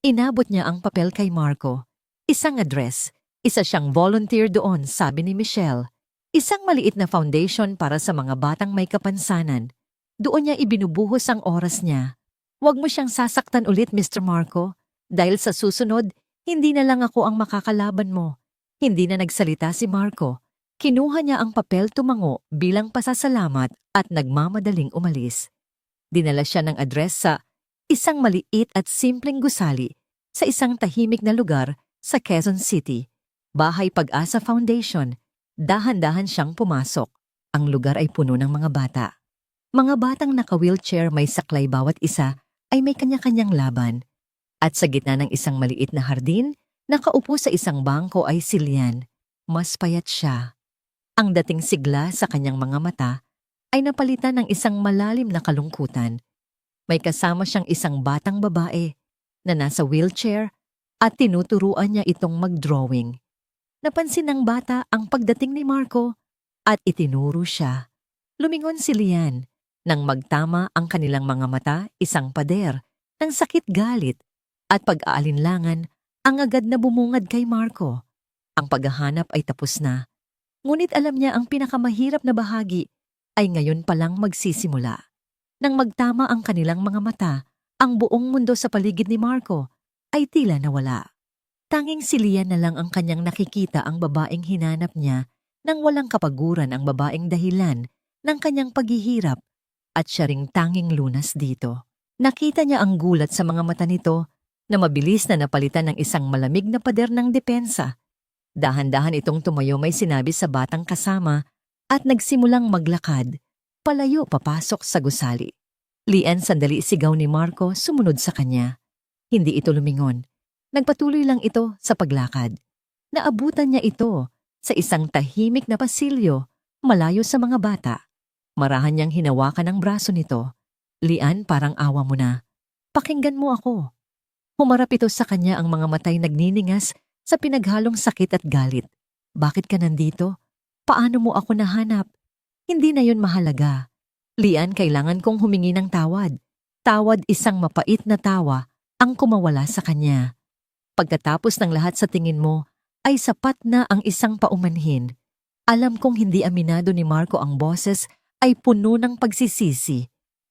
Inabot niya ang papel kay Marco. Isang address. Isa siyang volunteer doon, sabi ni Michelle. Isang maliit na foundation para sa mga batang may kapansanan. Doon niya ibinubuhos ang oras niya. Huwag mo siyang sasaktan ulit, Mr. Marco. Dahil sa susunod, hindi na lang ako ang makakalaban mo. Hindi na nagsalita si Marco. Kinuha niya ang papel, tumango bilang pasasalamat at nagmamadaling umalis. Dinala siya ng address sa isang maliit at simpleng gusali sa isang tahimik na lugar sa Quezon City. Bahay Pag-asa Foundation. Dahan-dahan siyang pumasok. Ang lugar ay puno ng mga bata. Mga batang naka-wheelchair, may saklay bawat isa, ay may kanya-kanyang laban. At sa gitna ng isang maliit na hardin, nakaupo sa isang bangko ay si Lian. Mas payat siya. Ang dating sigla sa kanyang mga mata ay napalitan ng isang malalim na kalungkutan. May kasama siyang isang batang babae na nasa wheelchair at tinuturuan niya itong mag-drawing. Napansin ng bata ang pagdating ni Marco at itinuro siya. Lumingon si Lian. Nang magtama ang kanilang mga mata, isang pader ng sakit, galit at pag-aalinlangan ang agad na bumungad kay Marco. Ang paghahanap ay tapos na. Ngunit alam niya ang pinakamahirap na bahagi ay ngayon palang magsisimula. Nang magtama ang kanilang mga mata, ang buong mundo sa paligid ni Marco ay tila nawala. Tanging si Lian na lang ang kanyang nakikita, ang babaeng hinanap niya nang walang kapaguran, ang babaeng dahilan ng kanyang paghihirap at siya ring tanging lunas dito. Nakita niya ang gulat sa mga mata nito na mabilis na napalitan ng isang malamig na pader ng depensa. Dahan-dahan itong tumayo, may sinabi sa batang kasama at nagsimulang maglakad, palayo papasok sa gusali. Lian, sandali, sigaw ni Marco, sumunod sa kanya. Hindi ito lumingon. Nagpatuloy lang ito sa paglakad. Naabutan niya ito sa isang tahimik na pasilyo, malayo sa mga bata. Marahan niyang hinawakan ang braso nito. Lian, parang awa mo na. Pakinggan mo ako. Humarap ito sa kanya, ang mga matay nagniningas sa pinaghalong sakit at galit. Bakit ka nandito? Paano mo ako nahanap? Hindi na yun mahalaga. Lian, kailangan kong humingi ng tawad. Tawad, isang mapait na tawa ang kumawala sa kanya. Pagkatapos ng lahat, sa tingin mo ay sapat na ang isang paumanhin. Alam kong hindi aminado ni Marco, ang boses ay puno ng pagsisisi.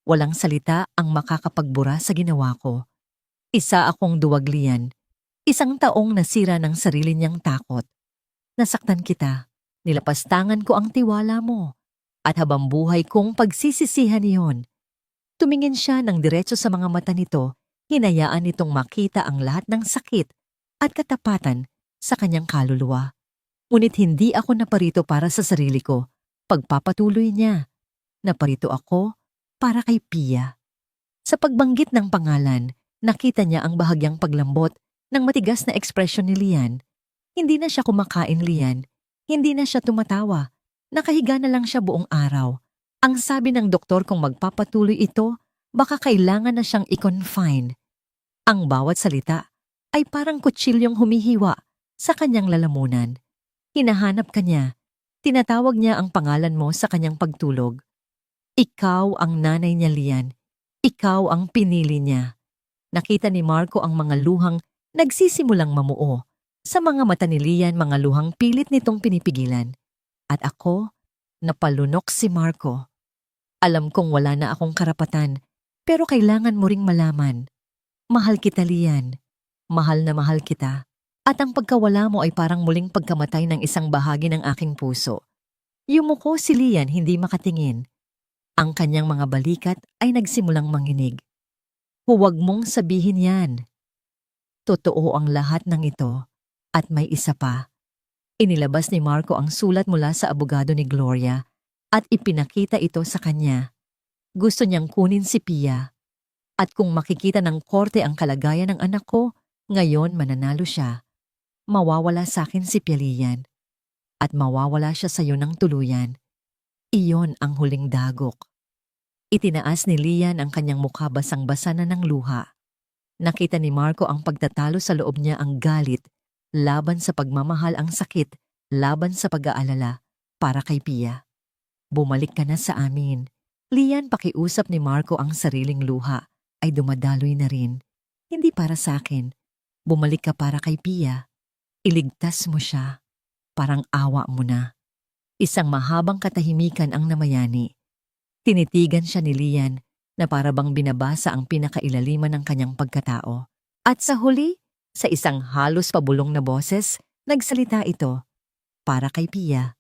Walang salita ang makakapagbura sa ginawa ko. Isa akong duwag, Lian. Isang taong nasira ng sarili niyang takot. Nasaktan kita. Nilapastangan ko ang tiwala mo. At habang buhay kong pagsisisihan iyon. Tumingin siya ng diretso sa mga mata nito, hinayaan nitong makita ang lahat ng sakit at katapatan sa kanyang kaluluwa. Ngunit hindi ako naparito para sa sarili ko. Pagpapatuloy niya. Naparito ako para kay Pia. Sa pagbanggit ng pangalan, Nakita niya ang bahagyang paglambot ng matigas na ekspresyon ni Lian. Hindi na siya kumakain, Lian. Hindi na siya tumatawa. Nakahiga na lang siya buong araw. Ang sabi ng doktor kung magpapatuloy ito, baka kailangan na siyang i-confine. Ang bawat salita ay parang kutsilyong humihiwa sa kanyang lalamunan. Hinahanap ka niya. Tinatawag niya ang pangalan mo sa kanyang pagtulog. Ikaw ang nanay niya, Lian. Ikaw ang pinili niya. Nakita ni Marco ang mga luhang nagsisimulang mamuo. Sa mga mata ni Lian, mga luhang pilit nitong pinipigilan. At ako, napalunok si Marco. Alam kong wala na akong karapatan, pero kailangan mo ring malaman. Mahal kita, Lian. Mahal na mahal kita. At ang pagkawala mo ay parang muling pagkamatay ng isang bahagi ng aking puso. Yumuko si Lian, hindi makatingin. Ang kanyang mga balikat ay nagsimulang manginig. Huwag mong sabihin yan. Totoo ang lahat ng ito. At may isa pa. Inilabas ni Marco ang sulat mula sa abogado ni Gloria at ipinakita ito sa kanya. Gusto niyang kunin si Pia. At kung makikita ng korte ang kalagayan ng anak ko, ngayon mananalo siya. Mawawala sa akin si Pialian. At mawawala siya sa iyo ng tuluyan. Iyon ang huling dagok. Itinaas ni Lian ang kanyang mukha basang-basa na ng luha. Nakita ni Marco ang pagtatalo sa loob niya, ang galit, laban sa pagmamahal, ang sakit, laban sa pag-aalala, para kay Pia. Bumalik ka na sa amin. Lian, pakiusap ni Marco, ang sariling luha ay dumadaloy na rin. Hindi para sa akin. Bumalik ka para kay Pia. Iligtas mo siya. Parang awa mo na. Isang mahabang katahimikan ang namayani. Tinitigan siya ni Lian na para bang binabasa ang pinakailaliman ng kanyang pagkatao. At sa huli, sa isang halos pabulong na boses, nagsalita ito. Para kay Pia.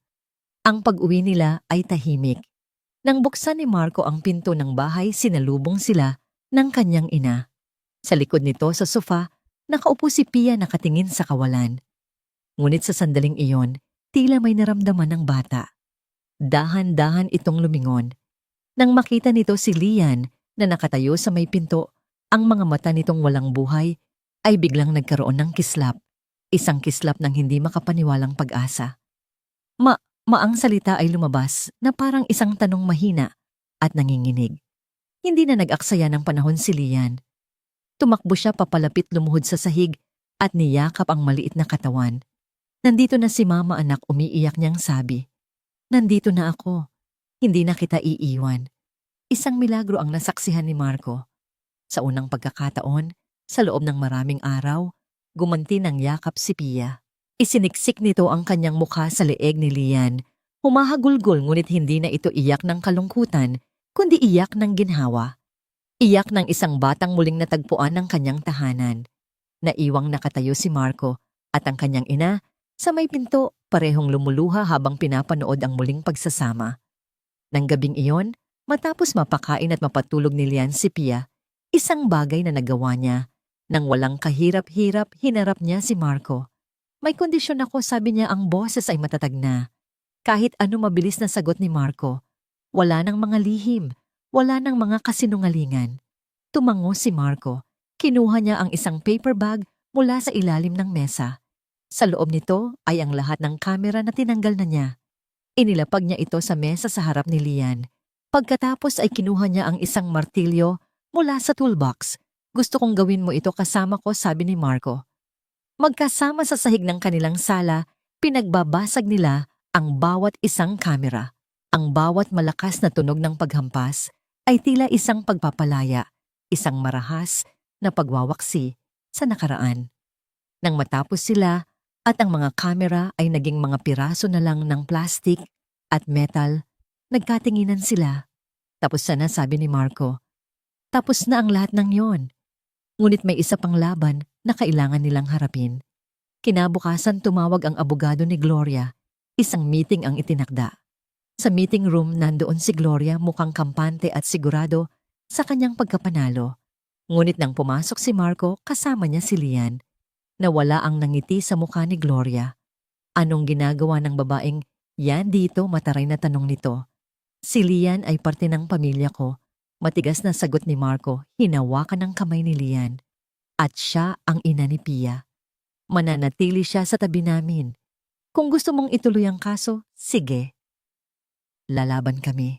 Ang pag-uwi nila ay tahimik. Nang buksan ni Marco ang pinto ng bahay, sinalubong sila ng kanyang ina. Sa likod nito sa sofa, nakaupo si Pia, nakatingin sa kawalan. Ngunit sa sandaling iyon, tila may naramdaman ng bata. Dahan-dahan itong lumingon. Nang makita nito si Lian na nakatayo sa may pinto, ang mga mata nitong walang buhay ay biglang nagkaroon ng kislap. Isang kislap ng hindi makapaniwalang pag-asa. Maang salita ay lumabas na parang isang tanong mahina at nanginginig. Hindi na nag-aksaya ng panahon si Lian. Tumakbo siya papalapit, lumuhod sa sahig at niyakap ang maliit na katawan. Nandito na si Mama, anak, umiiyak niyang sabi. Nandito na ako. Hindi na kita iiwan. Isang milagro ang nasaksihan ni Marco. Sa unang pagkakataon, sa loob ng maraming araw, gumanti ng yakap si Pia. Isiniksik nito ang kanyang mukha sa leeg ni Lian. Humahagulgol, ngunit hindi na ito iyak ng kalungkutan, kundi iyak ng ginhawa. Iyak ng isang batang muling natagpuan ng kanyang tahanan. Naiwang nakatayo si Marco at ang kanyang ina sa may pinto, parehong lumuluha habang pinapanood ang muling pagsasama. Nang gabing iyon, matapos mapakain at mapatulog ni Lian si Pia, isang bagay na nagawa niya. Nang walang kahirap-hirap, hinarap niya si Marco. May kondisyon ako, sabi niya, ang boses ay matatag na. Kahit ano mabilis na sagot ni Marco. Wala nang mga lihim, wala nang mga kasinungalingan. Tumango si Marco. Kinuha niya ang isang paper bag mula sa ilalim ng mesa. Sa loob nito ay ang lahat ng kamera na tinanggal na niya. Inilapag niya ito sa mesa sa harap ni Lian. Pagkatapos ay kinuha niya ang isang martilyo mula sa toolbox. Gusto kong gawin mo ito kasama ko, sabi ni Marco. Magkasama sa sahig ng kanilang sala, pinagbabasag nila ang bawat isang kamera. Ang bawat malakas na tunog ng paghampas ay tila isang pagpapalaya, isang marahas na pagwawaksi sa nakaraan. Nang matapos sila at ang mga kamera ay naging mga piraso na lang ng plastik at metal, nagkatinginan sila. Tapos na, sabi ni Marco. Tapos na ang lahat ng yon. Ngunit may isa pang laban na kailangan nilang harapin. Kinabukasan tumawag ang abogado ni Gloria. Isang meeting ang itinakda. Sa meeting room nandoon si Gloria, mukhang kampante at sigurado sa kanyang pagkapanalo. Ngunit nang pumasok si Marco, kasama niya si Lian. Nawala ang nangiti sa mukha ni Gloria. Anong ginagawa ng babaeng yan dito, mataray na tanong nito. Si Lian ay parte ng pamilya ko. Matigas na sagot ni Marco, hinawakan ng kamay ni Lian. At siya ang ina ni Pia. Mananatili siya sa tabi namin. Kung gusto mong ituloy ang kaso, sige. Lalaban kami.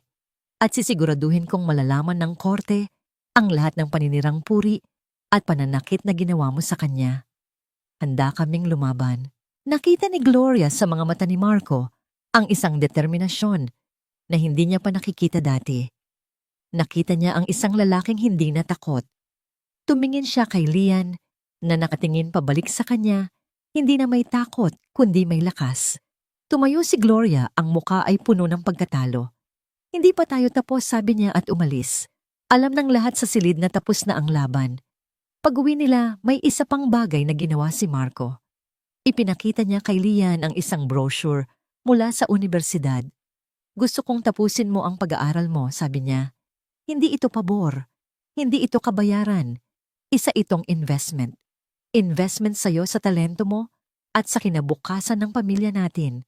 At sisiguraduhin kong malalaman ng korte ang lahat ng paninirang puri at pananakit na ginawa mo sa kanya. Handa kaming lumaban. Nakita ni Gloria sa mga mata ni Marco ang isang determinasyon na hindi niya pa nakikita dati. Nakita niya ang isang lalaking hindi natakot. Tumingin siya kay Lian na nakatingin pabalik sa kanya, hindi na may takot kundi may lakas. Tumayo si Gloria, ang muka ay puno ng pagkatalo. Hindi pa tayo tapos, sabi niya at umalis. Alam ng lahat sa silid na tapos na ang laban. Pag-uwi nila, may isa pang bagay na ginawa si Marco. Ipinakita niya kay Lian ang isang brochure mula sa universidad. Gusto kong tapusin mo ang pag-aaral mo, sabi niya. Hindi ito pabor. Hindi ito kabayaran. Isa itong investment. Investment sa'yo sa talento mo at sa kinabukasan ng pamilya natin.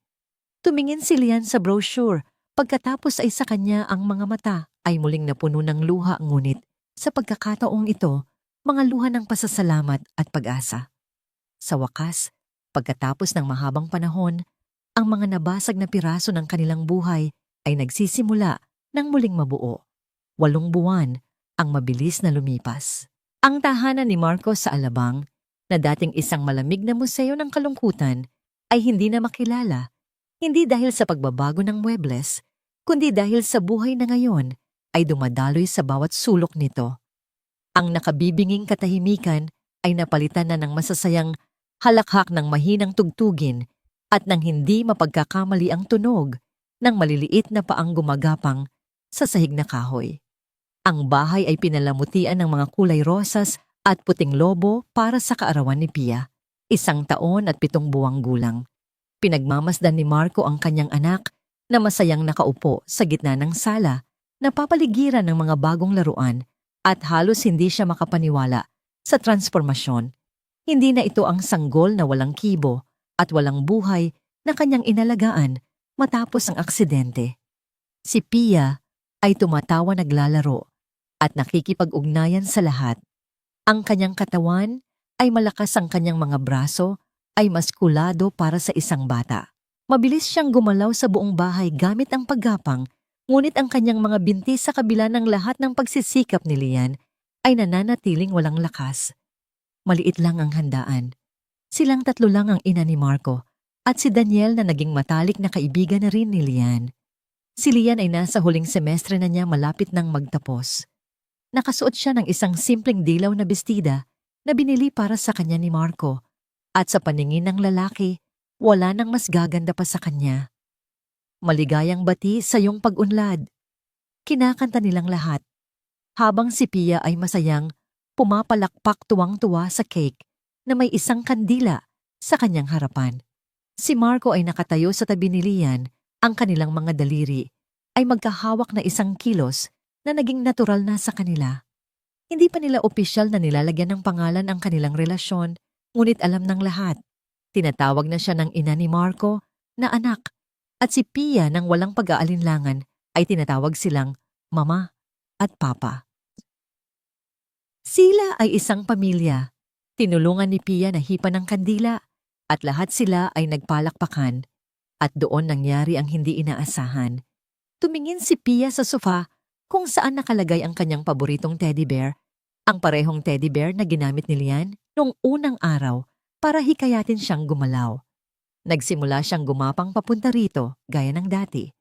Tumingin si Lian sa brochure. Pagkatapos ay sa kanya ang mga mata ay muling napuno ng luha, ngunit sa pagkakataong ito, mga luha ng pasasalamat at pag-asa. Sa wakas, pagkatapos ng mahabang panahon, ang mga nabasag na piraso ng kanilang buhay ay nagsisimula ng muling mabuo. 8 buwan ang mabilis na lumipas. Ang tahanan ni Marco sa Alabang, na dating isang malamig na museo ng kalungkutan, ay hindi na makilala. Hindi dahil sa pagbabago ng muebles, kundi dahil sa buhay na ngayon ay dumadaloy sa bawat sulok nito. Ang nakabibinging katahimikan ay napalitan na ng masasayang halakhak ng mahinang tugtugin at ng hindi mapagkakamali ang tunog ng maliliit na paang gumagapang sa sahig na kahoy. Ang bahay ay pinalamutian ng mga kulay rosas at puting lobo para sa kaarawan ni Pia, 1 taon at 7 buwang gulang. Pinagmamasdan ni Marco ang kanyang anak na masayang nakaupo sa gitna ng sala, napapaligiran ng mga bagong laruan at halos hindi siya makapaniwala sa transformasyon. Hindi na ito ang sanggol na walang kibo at walang buhay na kanyang inalagaan matapos ang aksidente. Si Pia ay tumatawa, naglalaro at nakikipag-ugnayan sa lahat. Ang kanyang katawan ay malakas, ang kanyang mga braso ay maskulado para sa isang bata. Mabilis siyang gumalaw sa buong bahay gamit ang paggapang, ngunit ang kanyang mga binti sa kabila ng lahat ng pagsisikap ni Lian ay nananatiling walang lakas. Maliit lang ang handaan. Silang 3 lang ang ina ni Marco at si Daniel na naging matalik na kaibigan na rin ni Lian. Si Lian ay nasa huling semestre na niya, malapit nang magtapos. Nakasuot siya ng isang simpleng dilaw na bestida na binili para sa kanya ni Marco at sa paningin ng lalaki, wala nang mas gaganda pa sa kanya. Maligayang bati sa iyong pag-unlad. Kinakanta nilang lahat. Habang si Pia ay masayang pumapalakpak tuwang-tuwa sa cake na may isang kandila sa kanyang harapan. Si Marco ay nakatayo sa tabi ni Lian, ang kanilang mga daliri ay magkahawak na 1 kilos na naging natural na sa kanila. Hindi pa nila opisyal na nilalagyan ng pangalan ang kanilang relasyon, ngunit alam ng lahat. Tinatawag na siya ng ina ni Marco na anak, at si Pia nang walang pag-aalinlangan ay tinatawag silang mama at papa. Sila ay isang pamilya. Tinulungan ni Pia na hipan ng kandila at lahat sila ay nagpalakpakan at doon nangyari ang hindi inaasahan. Tumingin si Pia sa sofa kung saan nakalagay ang kanyang paboritong teddy bear, ang parehong teddy bear na ginamit ni Lian noong unang araw para hikayatin siyang gumalaw. Nagsimula siyang gumapang papunta rito gaya ng dati.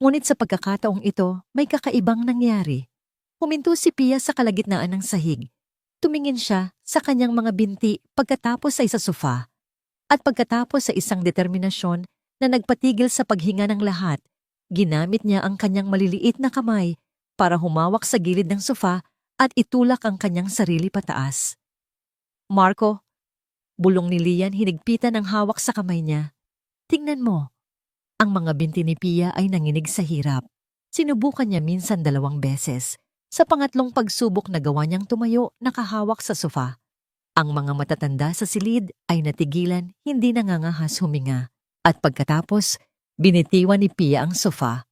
Ngunit sa pagkakataong ito, may kakaibang nangyari. Huminto si Pia sa kalagitnaan ng sahig. Tumingin siya sa kanyang mga binti pagkatapos ay sa sofa. At pagkatapos sa isang determinasyon na nagpatigil sa paghinga ng lahat, ginamit niya ang kanyang maliliit na kamay para humawak sa gilid ng sofa at itulak ang kanyang sarili pataas. Marco, bulong ni Lian, hinigpitan ang hawak sa kamay niya. Tingnan mo. Ang mga binti ni Pia ay nanginig sa hirap. Sinubukan niya minsan 2 beses. Sa pangatlong pagsubok, nagawa niyang tumayo, nakahawak sa sofa. Ang mga matatanda sa silid ay natigilan, hindi nangangahas huminga. At pagkatapos, binitiwan ni Pia ang sofa.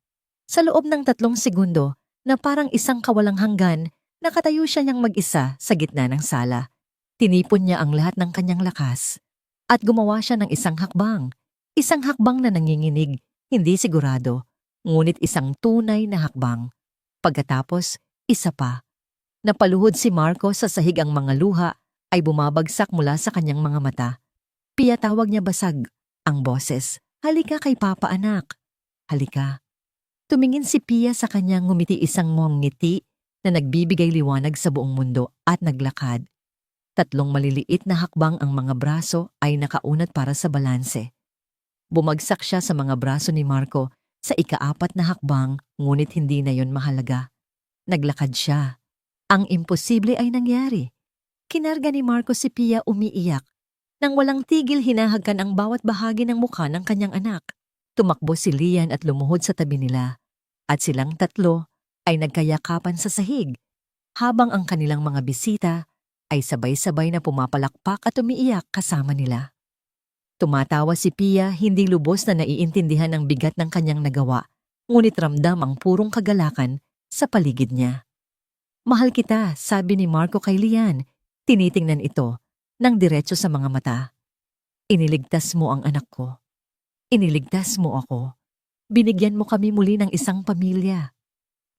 Sa loob ng 3 segundo, na parang isang kawalang hanggan, nakatayo siya niyang mag-isa sa gitna ng sala. Tinipon niya ang lahat ng kanyang lakas at gumawa siya ng isang hakbang. Isang hakbang na nanginginig, hindi sigurado, ngunit isang tunay na hakbang. Pagkatapos, isa pa. Napaluhod si Marco sa sahig, ang mga luha ay bumabagsak mula sa kanyang mga mata. Pia, tawag niya basag ang boses. Halika kay Papa, anak. Halika. Tumingin si Pia sa kanyang, ngumiti isang mukhang ngiti na nagbibigay liwanag sa buong mundo at naglakad. 3 maliliit na hakbang, ang mga braso ay nakaunat para sa balanse. Bumagsak siya sa mga braso ni Marco sa ika-4 na hakbang, ngunit hindi na yon mahalaga. Naglakad siya. Ang imposible ay nangyari. Kinarga ni Marco si Pia, umiiyak. Nang walang tigil, hinahagkan ang bawat bahagi ng mukha ng kanyang anak. Tumakbo si Lian at lumuhod sa tabi nila. At silang 3 ay nagkayakapan sa sahig, habang ang kanilang mga bisita ay sabay-sabay na pumapalakpak at umiiyak kasama nila. Tumatawa si Pia, hindi lubos na naiintindihan ang bigat ng kanyang nagawa, ngunit ramdam ang purong kagalakan sa paligid niya. Mahal kita, sabi ni Marco kay Lian. Tinitingnan ito ng diretso sa mga mata. Iniligtas mo ang anak ko. Iniligtas mo ako. Binigyan mo kami muli ng isang pamilya.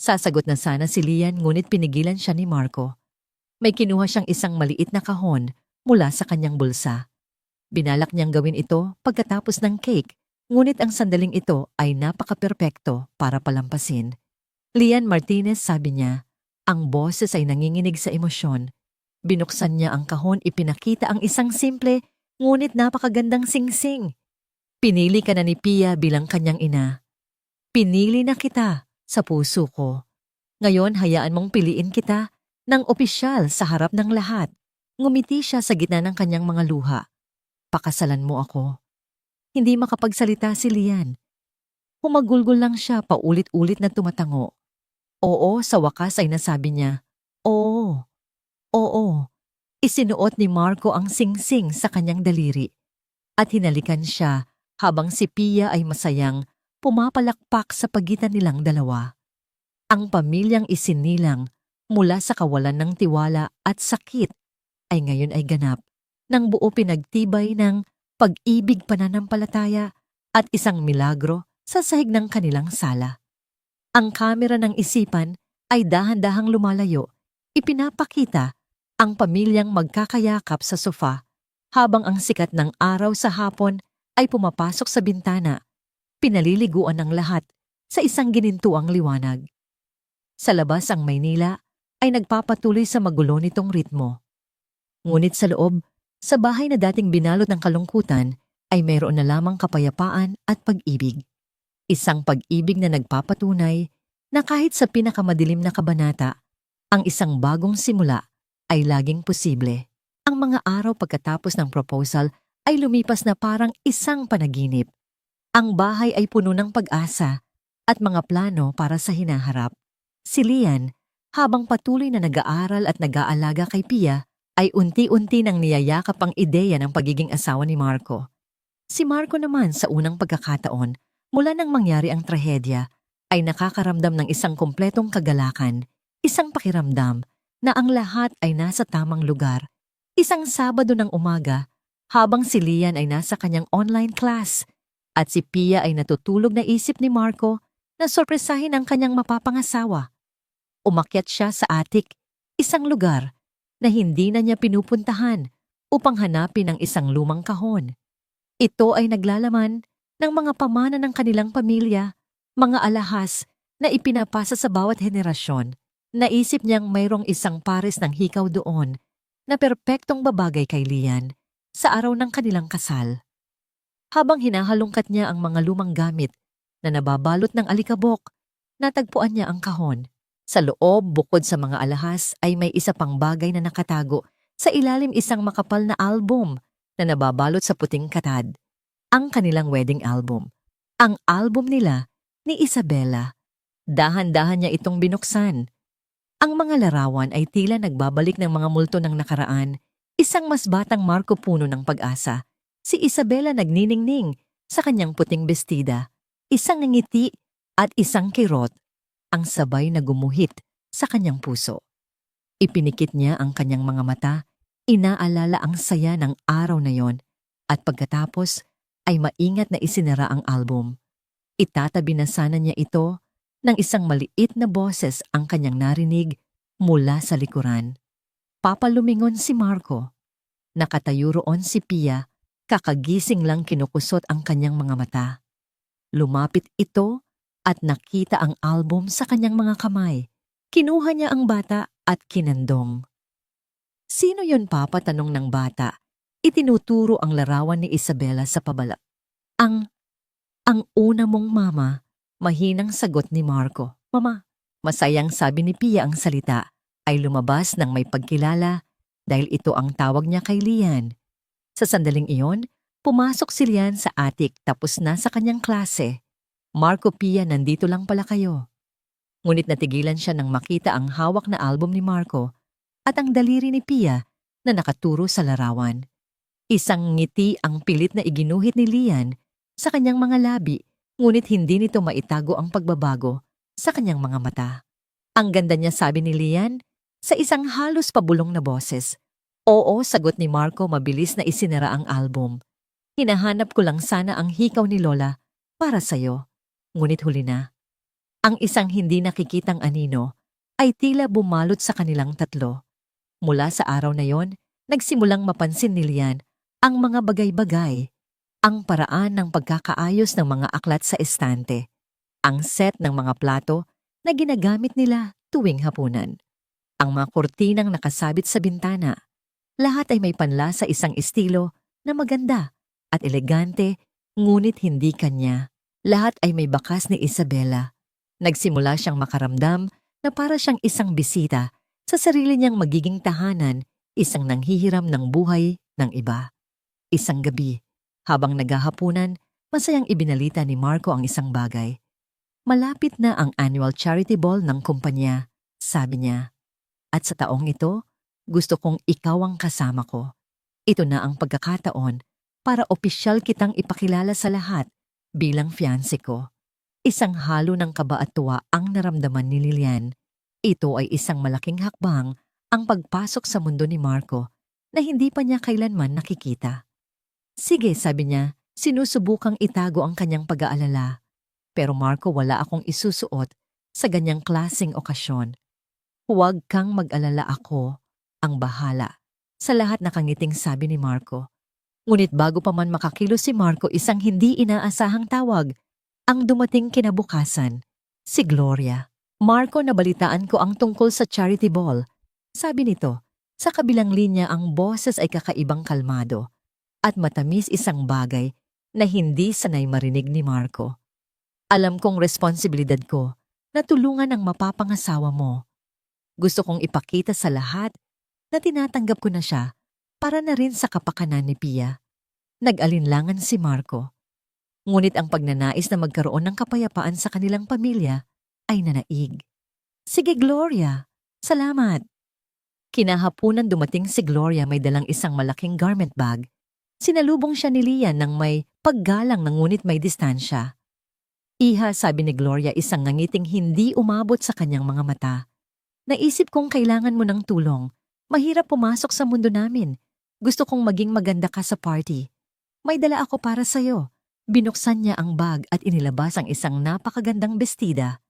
Sasagot na sana si Lian, ngunit pinigilan siya ni Marco. May kinuha siyang isang maliit na kahon mula sa kanyang bulsa. Binalak niyang gawin ito pagkatapos ng cake, ngunit ang sandaling ito ay napaka-perpekto para palampasin. Lian Martinez, sabi niya. Ang boses ay nanginginig sa emosyon. Binuksan niya ang kahon, ipinakita ang isang simple ngunit napakagandang singsing. Pinili ka na ni Pia bilang kanyang ina. Pinili na kita sa puso ko. Ngayon hayaan mong piliin kita ng opisyal sa harap ng lahat. Ngumiti siya sa gitna ng kanyang mga luha. Pakasalan mo ako. Hindi makapagsalita si Lian. Humagulgol lang siya, paulit-ulit na tumatango. Oo, sa wakas ay nasabi niya. Oo. Oo. Isinuot ni Marco ang singsing sa kanyang daliri at hinalikan siya habang si Pia ay masayang pumapalakpak sa pagitan nilang dalawa. Ang pamilyang isinilang mula sa kawalan ng tiwala at sakit ay ngayon ay ganap ng buo, pinagtibay ng pag-ibig, pananampalataya at isang milagro sa sahig ng kanilang sala. Ang kamera ng isipan ay dahan-dahang lumalayo, ipinapakita ang pamilyang magkakayakap sa sofa habang ang sikat ng araw sa hapon ay pumapasok sa bintana, pinaliliguan ng lahat sa isang ginintuang liwanag. Sa labas, ang Maynila ay nagpapatuloy sa magulo nitong ritmo. Ngunit sa loob, sa bahay na dating binalot ng kalungkutan, ay mayroon na lamang kapayapaan at pag-ibig. Isang pag-ibig na nagpapatunay na kahit sa pinakamadilim na kabanata, ang isang bagong simula ay laging posible. Ang mga araw pagkatapos ng proposal ay lumipas na parang isang panaginip. Ang bahay ay puno ng pag-asa at mga plano para sa hinaharap. Si Lian, habang patuloy na nag-aaral at nag-aalaga kay Pia, ay unti-unti nang niyayakap ang ideya ng pagiging asawa ni Marco. Si Marco naman, sa unang pagkakataon, mula nang mangyari ang trahedya, ay nakakaramdam ng isang kumpletong kagalakan, isang pakiramdam na ang lahat ay nasa tamang lugar. Isang Sabado ng umaga, habang si Lian ay nasa kanyang online class at si Pia ay natutulog, na isip ni Marco na sorpresahin ang kanyang mapapangasawa. Umakyat siya sa attic, isang lugar na hindi na niya pinupuntahan, upang hanapin ang isang lumang kahon. Ito ay naglalaman ng mga pamana ng kanilang pamilya, mga alahas na ipinapasa sa bawat henerasyon. Naisip niyang mayroong isang pares ng hikaw doon na perpektong babagay kay Lian sa araw ng kanilang kasal. Habang hinahalungkat niya ang mga lumang gamit na nababalot ng alikabok, natagpuan niya ang kahon. Sa loob, bukod sa mga alahas, ay may isa pang bagay na nakatago sa ilalim, isang makapal na album na nababalot sa puting katad. Ang kanilang wedding album. Ang album nila ni Isabela. Dahan-dahan niya itong binuksan. Ang mga larawan ay tila nagbabalik ng mga multo ng nakaraan. Isang mas batang Marco puno ng pag-asa. Si Isabela nagniningning sa kanyang puting bestida. Isang ngiti at isang kirot ang sabay na gumuhit sa kanyang puso. Ipinikit niya ang kanyang mga mata, Inaalala ang saya ng araw na yon at pagkatapos ay maingat na isinara ang album. Itatabi na sana niya ito nang isang maliit na boses ang kanyang narinig mula sa likuran. Papalumingon si Marco. Nakatayo roon si Pia, kakagising lang kinukusot ang kanyang mga mata. Lumapit ito at nakita ang album sa kanyang mga kamay. Kinuha niya ang bata at kinandong. "Sino yun, Papa?" tanong ng bata. Itinuturo ang larawan ni Isabela sa pabala. Ang una mong mama," mahinang sagot ni Marco. "Mama." Masayang sabi ni Pia ang salita, ay lumabas ng may pagkilala dahil ito ang tawag niya kay Lian. Sa sandaling iyon, pumasok si Lian sa attic tapos na sa kanyang klase. "Marco, Pia, nandito lang pala kayo." Ngunit natigilan siya nang makita ang hawak na album ni Marco at ang daliri ni Pia na nakaturo sa larawan. Isang ngiti ang pilit na iginuhit ni Lian sa kanyang mga labi, ngunit hindi nito maitago ang pagbabago sa kanyang mga mata. "Ang ganda niya," sabi ni Lian sa isang halos pabulong na boses. "Oo," sagot ni Marco, mabilis na isinara ang album. "Hinahanap ko lang sana ang hikaw ni Lola para sa'yo." Ngunit huli na. Ang isang hindi nakikitang anino ay tila bumalot sa kanilang tatlo. Mula sa araw na yon, nagsimulang mapansin ni Lian ang mga bagay-bagay, ang paraan ng pagkakaayos ng mga aklat sa estante, ang set ng mga plato na ginagamit nila tuwing hapunan, ang mga kurtinang nakasabit sa bintana. Lahat ay may panla sa isang estilo na maganda at elegante, ngunit hindi kanya. Lahat ay may bakas ni Isabela. Nagsimula siyang makaramdam na para siyang isang bisita sa sarili niyang magiging tahanan, isang nanghihiram ng buhay ng iba. Isang gabi, habang naghahapunan, masayang ibinalita ni Marco ang isang bagay. Malapit na ang annual charity ball ng kumpanya, sabi niya. At sa taong ito, gusto kong ikaw ang kasama ko. Ito na ang pagkakataon para opisyal kitang ipakilala sa lahat bilang fiancé ko. Isang halo ng kaba at tuwa ang naramdaman ni Lilian. Ito ay isang malaking hakbang ang pagpasok sa mundo ni Marco na hindi pa niya kailanman nakikita. "Sige," sabi niya, sinusubukang itago ang kanyang pag-aalala. "Pero Marco, wala akong isusuot sa ganyang klaseng okasyon." "Huwag kang mag-alala, ako ang bahala." Sa lahat nakangiting sabi ni Marco. Ngunit bago pa man makakilos si Marco, isang hindi inaasahang tawag ang dumating kinabukasan. Si Gloria. "Marco, nabalitaan ko ang tungkol sa charity ball." Sabi nito. Sa kabilang linya ang boses ay kakaibang kalmado at matamis, isang bagay na hindi sanay marinig ni Marco. "Alam kong responsibilidad ko na tulungan ang mapapangasawa mo. Gusto kong ipakita sa lahat na tinatanggap ko na siya para na rin sa kapakanan ni Pia." Nag-alinlangan si Marco. Ngunit ang pagnanais na magkaroon ng kapayapaan sa kanilang pamilya ay nanaig. "Sige, Gloria. Salamat." Kinahapunan dumating si Gloria, may dalang isang malaking garment bag. Sinalubong siya ni Lian ng may paggalang na ngunit may distansya. "Iha," sabi ni Gloria, isang ngangiting hindi umabot sa kanyang mga mata. "Naisip kong kailangan mo ng tulong. Mahirap pumasok sa mundo namin. Gusto kong maging maganda ka sa party. May dala ako para sa'yo." Binuksan niya ang bag at inilabas ang isang napakagandang bestida.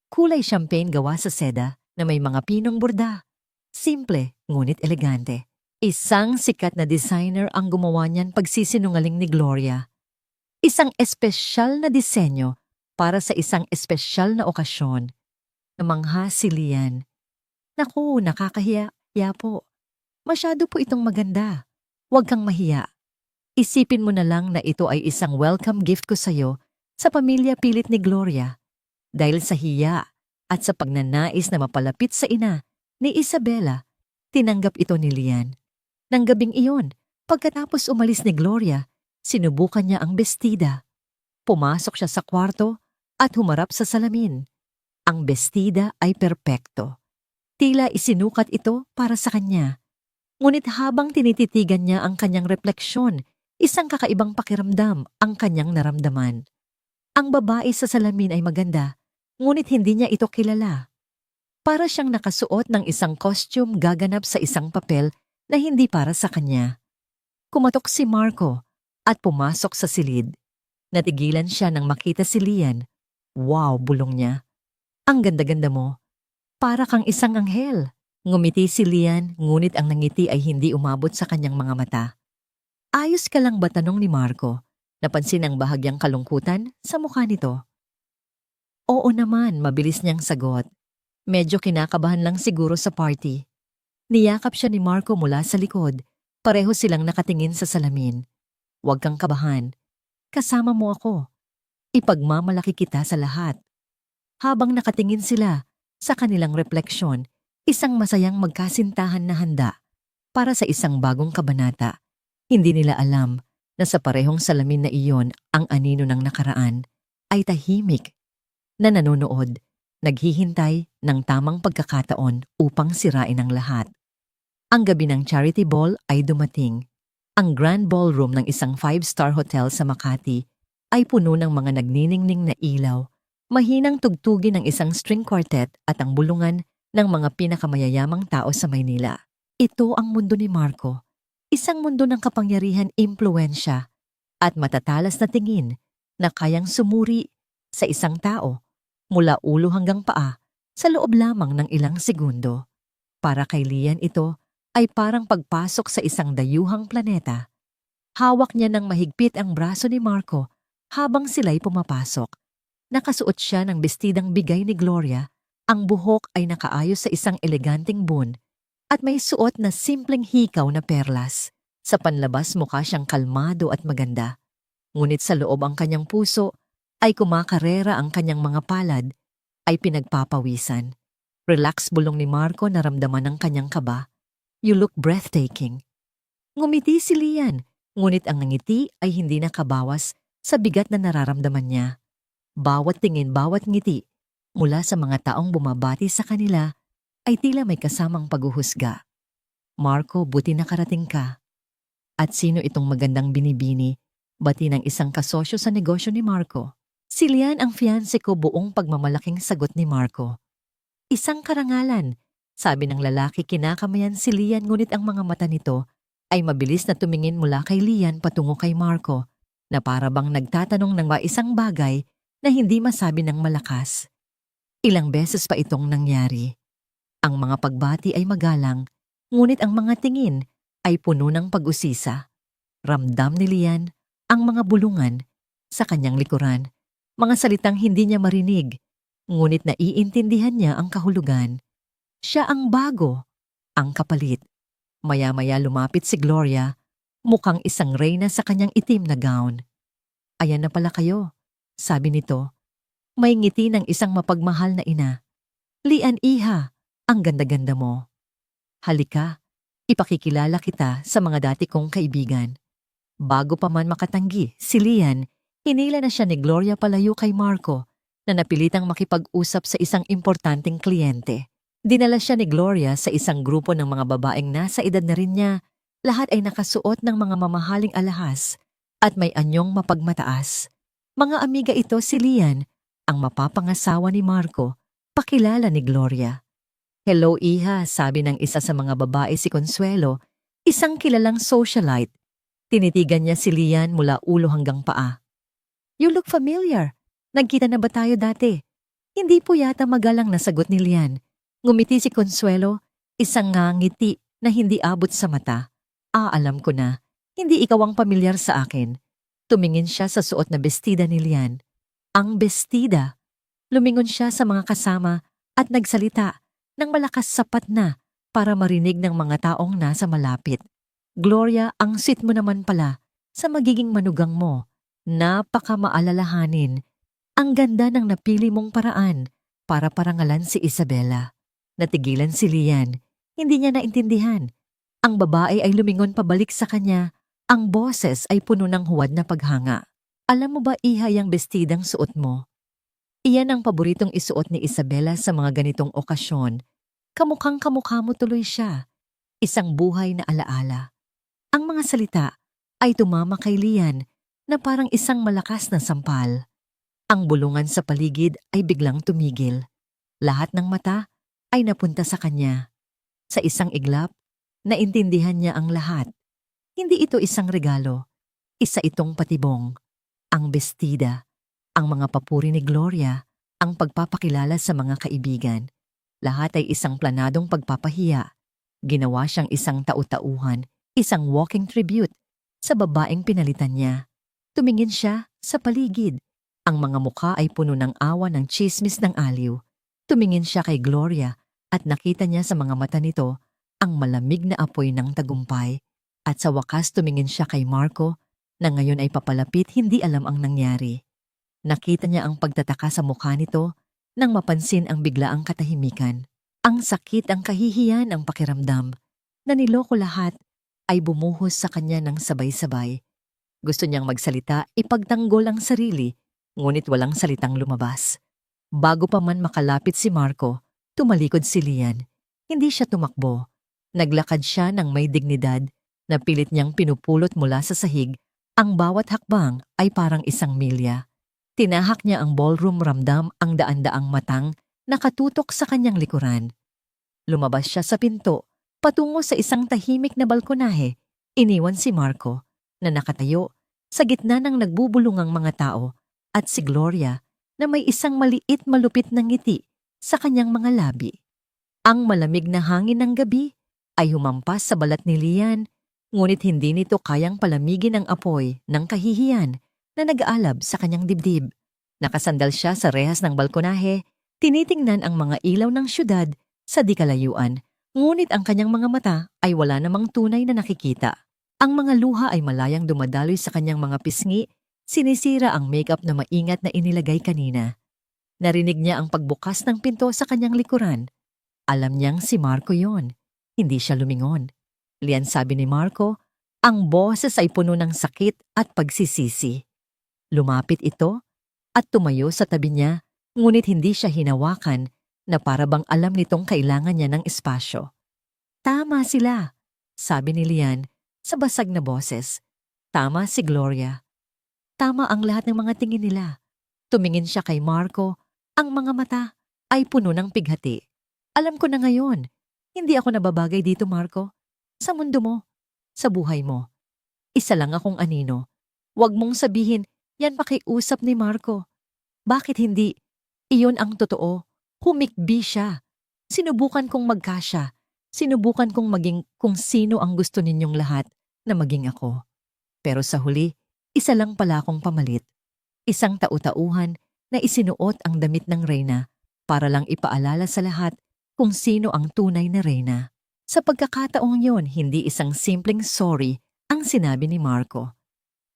Kulay champagne gawa sa seda na may mga pinong borda. Simple, ngunit elegante. Isang sikat na designer ang gumawa niyan, pagsisinungaling ni Gloria. Isang espesyal na disenyo para sa isang espesyal na okasyon. Namangha si Lian. "Naku, nakakahiya po. Masyado po itong maganda. Huwag kang mahiya. Isipin mo na lang na ito ay isang welcome gift ko sa'yo sa pamilya," pilit ni Gloria. Dahil sa hiya at sa pagnanais na mapalapit sa ina ni Isabela, tinanggap ito ni Lian. Nang gabing iyon, pagkatapos umalis ni Gloria, sinubukan niya ang bestida. Pumasok siya sa kwarto at humarap sa salamin. Ang bestida ay perpekto. Tila isinukat ito para sa kanya. Ngunit habang tinititigan niya ang kanyang refleksyon, isang kakaibang pakiramdam ang kanyang naramdaman. Ang babae sa salamin ay maganda, ngunit hindi niya ito kilala. Para siyang nakasuot ng isang costume gaganap sa isang papel na hindi para sa kanya. Kumatok si Marco at pumasok sa silid. Natigilan siya nang makita si Lian. Wow, bulong niya. Ang ganda-ganda mo. Para kang isang anghel. Ngumiti si Lian, ngunit ang nangiti ay hindi umabot sa kanyang mga mata. Ayos ka lang ba, tanong ni Marco? Napansin ang bahagyang kalungkutan sa mukha nito. Oo naman, mabilis niyang sagot. Medyo kinakabahan lang siguro sa party. Niyakap siya ni Marco mula sa likod. Pareho silang nakatingin sa salamin. Huwag kang kabahan. Kasama mo ako. Ipagmamalaki kita sa lahat. Habang nakatingin sila sa kanilang refleksyon, isang masayang magkasintahan na handa para sa isang bagong kabanata. Hindi nila alam na sa parehong salamin na iyon ang anino ng nakaraan ay tahimik na nanonood, naghihintay ng tamang pagkakataon upang sirain ang lahat. Ang gabi ng charity ball ay dumating. Ang grand ballroom ng isang 5-star hotel sa Makati ay puno ng mga nagniningning na ilaw, mahinang tugtugin ng isang string quartet at ang bulungan ng mga pinakamayayamang tao sa Maynila. Ito ang mundo ni Marco, isang mundo ng kapangyarihan, impluwensya at matatalas na tingin na kayang sumuri sa isang tao mula ulo hanggang paa sa loob lamang ng ilang segundo. Para kay Lian ito ay parang pagpasok sa isang dayuhang planeta. Hawak niya ng mahigpit ang braso ni Marco habang sila'y pumapasok. Nakasuot siya ng bestidang bigay ni Gloria, ang buhok ay nakaayos sa isang eleganteng bun at may suot na simpleng hikaw na perlas. Sa panlabas mukha siyang kalmado at maganda. Ngunit sa loob ang kanyang puso ay kumakarera, ang kanyang mga palad ay pinagpapawisan. Relax, bulong ni Marco, naramdaman ng kanyang kaba. You look breathtaking. Ngumiti si Lian, ngunit ang ngiti ay hindi nakabawas sa bigat na nararamdaman niya. Bawat tingin, bawat ngiti mula sa mga taong bumabati sa kanila ay tila may kasamang paghuhusga. Marco, buti nakarating ka. At sino itong magandang binibini? Bati ng isang kasosyo sa negosyo ni Marco. Si Lian ang fiancé ko, buong pagmamalaking sagot ni Marco. Isang karangalan, sabi ng lalaki. Kinakamayan si Lian, ngunit ang mga mata nito ay mabilis na tumingin mula kay Lian patungo kay Marco na para bang nagtatanong ng isang bagay na hindi masabi ng malakas. Ilang beses pa itong nangyari. Ang mga pagbati ay magalang, ngunit ang mga tingin ay puno ng pag-usisa. Ramdam ni Lian ang mga bulungan sa kanyang likuran. Mga salitang hindi niya marinig, ngunit naiintindihan niya ang kahulugan. Siya ang bago, ang kapalit. Maya-maya lumapit si Gloria, mukhang isang reyna sa kanyang itim na gown. Ayan na pala kayo, sabi nito. May ngiti ng isang mapagmahal na ina. Lian, iha, ang ganda-ganda mo. Halika, ipakikilala kita sa mga dati kong kaibigan. Bago pa man makatanggi, si Lian, hinila na siya ni Gloria palayo kay Marco na napilitang makipag-usap sa isang importanteng kliyente. Dinala siya ni Gloria sa isang grupo ng mga babaeng nasa edad na rin niya. Lahat ay nakasuot ng mga mamahaling alahas at may anyong mapagmataas. Mga amiga ito si Lian, ang mapapangasawa ni Marco, pakilala ni Gloria. Hello, iha, sabi ng isa sa mga babae, si Consuelo, isang kilalang socialite. Tinitigan niya si Lian mula ulo hanggang paa. You look familiar. Nagkita na ba tayo dati? Hindi po yata magalang na sagot ni Lian. Ngumiti si Consuelo, isang ngiti na hindi abot sa mata. Alam ko na, hindi ikaw ang pamilyar sa akin. Tumingin siya sa suot na bestida ni Lian. Ang bestida. Lumingon siya sa mga kasama at nagsalita ng malakas, sapat na para marinig ng mga taong nasa malapit. Gloria, ang sweet mo naman pala sa magiging manugang mo. Napaka-maalalahanin. Ang ganda ng napili mong paraan para parangalan si Isabela. Natigilan si Lian. Hindi niya naintindihan. Ang babae ay lumingon pabalik sa kanya. Ang boses ay puno ng huwad na paghanga. Alam mo ba, iha, yung bestidang suot mo? Iyan ang paboritong isuot ni Isabela sa mga ganitong okasyon. Kamukhang kamukha mo tuloy siya. Isang buhay na alaala. Ang mga salita ay tumama kay Lian na parang isang malakas na sampal. Ang bulungan sa paligid ay biglang tumigil. Lahat ng mata ay napunta sa kanya. Sa isang iglap, Naintindihan niya ang lahat. Hindi ito isang regalo. Isa itong patibong. Ang bestida, ang mga papuri ni Gloria, ang pagpapakilala sa mga kaibigan. Lahat ay isang planadong pagpapahiya. Ginawa siyang isang tau-tauhan, isang walking tribute sa babaeng pinalitan niya. Tumingin siya sa paligid. Ang mga mukha ay puno ng awa ng tsismis ng aliw. Tumingin siya kay Gloria at nakita niya sa mga mata nito ang malamig na apoy ng tagumpay. At sa wakas tumingin siya kay Marco na ngayon ay papalapit hindi alam ang nangyari. Nakita niya ang pagtataka sa mukha nito nang mapansin ang biglaang katahimikan. Ang sakit, ang kahihiyan, ang pakiramdam na niloko lahat ay bumuhos sa kanya ng sabay-sabay. Gusto niyang magsalita, ipagtanggol ang sarili, ngunit walang salitang lumabas. Bago pa man makalapit si Marco, tumalikod si Lian. Hindi siya tumakbo. Naglakad siya ng may dignidad na pilit niyang pinupulot mula sa sahig. Ang bawat hakbang ay parang isang milya. Tinahak niya ang ballroom, ramdam ang daan-daang matang nakatutok sa kanyang likuran. Lumabas siya sa pinto, patungo sa isang tahimik na balkonahe. Iniwan si Marco na nakatayo sa gitna ng nagbubulungang mga tao at si Gloria na may isang maliit malupit na ngiti sa kanyang mga labi. Ang malamig na hangin ng gabi ay humampas sa balat ni Lian, ngunit hindi nito kayang palamigin ang apoy ng kahihiyan na nag-aalab sa kanyang dibdib. Nakasandal siya sa rehas ng balkonahe, tinitingnan ang mga ilaw ng syudad sa di kalayuan, ngunit ang kanyang mga mata ay wala namang tunay na nakikita. Ang mga luha ay malayang dumadaloy sa kanyang mga pisngi, sinisira ang makeup na maingat na inilagay kanina. Narinig niya ang pagbukas ng pinto sa kanyang likuran. Alam niyang si Marco yon. Hindi siya lumingon. Lian, sabi ni Marco, ang boses ay puno ng sakit at pagsisisi. Lumapit ito at tumayo sa tabi niya, ngunit hindi siya hinawakan na para bang alam nitong kailangan niya ng espasyo. Tama sila, sabi ni Lian sa basag na boses. Tama si Gloria. Tama ang lahat ng mga tingin nila. Tumingin siya kay Marco, ang mga mata ay puno ng pighati. Alam ko na ngayon, hindi ako nababagay dito, Marco. Sa mundo mo, sa buhay mo. Isa lang akong anino. Huwag mong sabihin, yan pakiusap ni Marco. Bakit hindi? Iyon ang totoo. Humikbi siya. Sinubukan kong magkasya. Sinubukan kong maging kung sino ang gusto ninyong lahat na maging ako. Pero sa huli, isa lang pala akong pamalit. Isang tau-tauhan na isinuot ang damit ng reyna para lang ipaalala sa lahat kung sino ang tunay na reyna. Sa pagkakataong yon, hindi isang simpleng sorry ang sinabi ni Marco.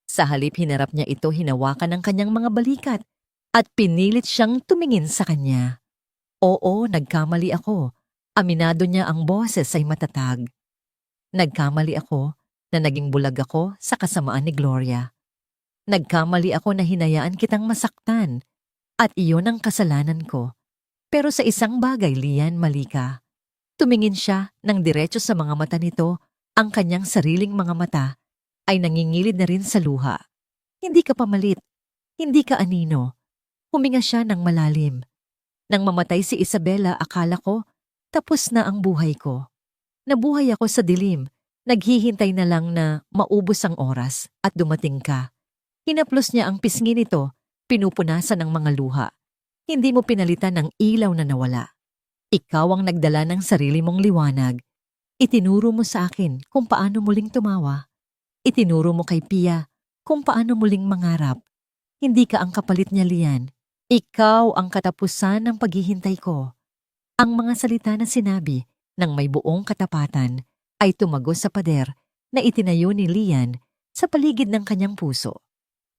Sa halip hinarap niya ito, hinawakan ng kanyang mga balikat at pinilit siyang tumingin sa kanya. Oo, nagkamali ako. Aminado niya, ang boses ay matatag. Nagkamali ako na naging bulag ako sa kasamaan ni Gloria. Nagkamali ako na hinayaan kitang masaktan at iyon ang kasalanan ko. Pero sa isang bagay, Lian, mali ka. Tumingin siya ng diretso sa mga mata nito, ang kanyang sariling mga mata ay nangingilid na rin sa luha. Hindi ka pamalit, hindi ka anino. Huminga siya ng malalim. Nang mamatay si Isabela, akala ko tapos na ang buhay ko. Nabuhay ako sa dilim, naghihintay na lang na maubos ang oras at dumating ka. Hinaplos niya ang pisngi nito, pinupunasan ng mga luha. Hindi mo pinalitan ng ilaw na nawala. Ikaw ang nagdala ng sarili mong liwanag. Itinuro mo sa akin kung paano muling tumawa. Itinuro mo kay Pia kung paano muling mangarap. Hindi ka ang kapalit niya, Lian. Ikaw ang katapusan ng paghihintay ko. Ang mga salita na sinabi ng may buong katapatan ay tumagos sa pader na itinayo ni Lian sa paligid ng kanyang puso.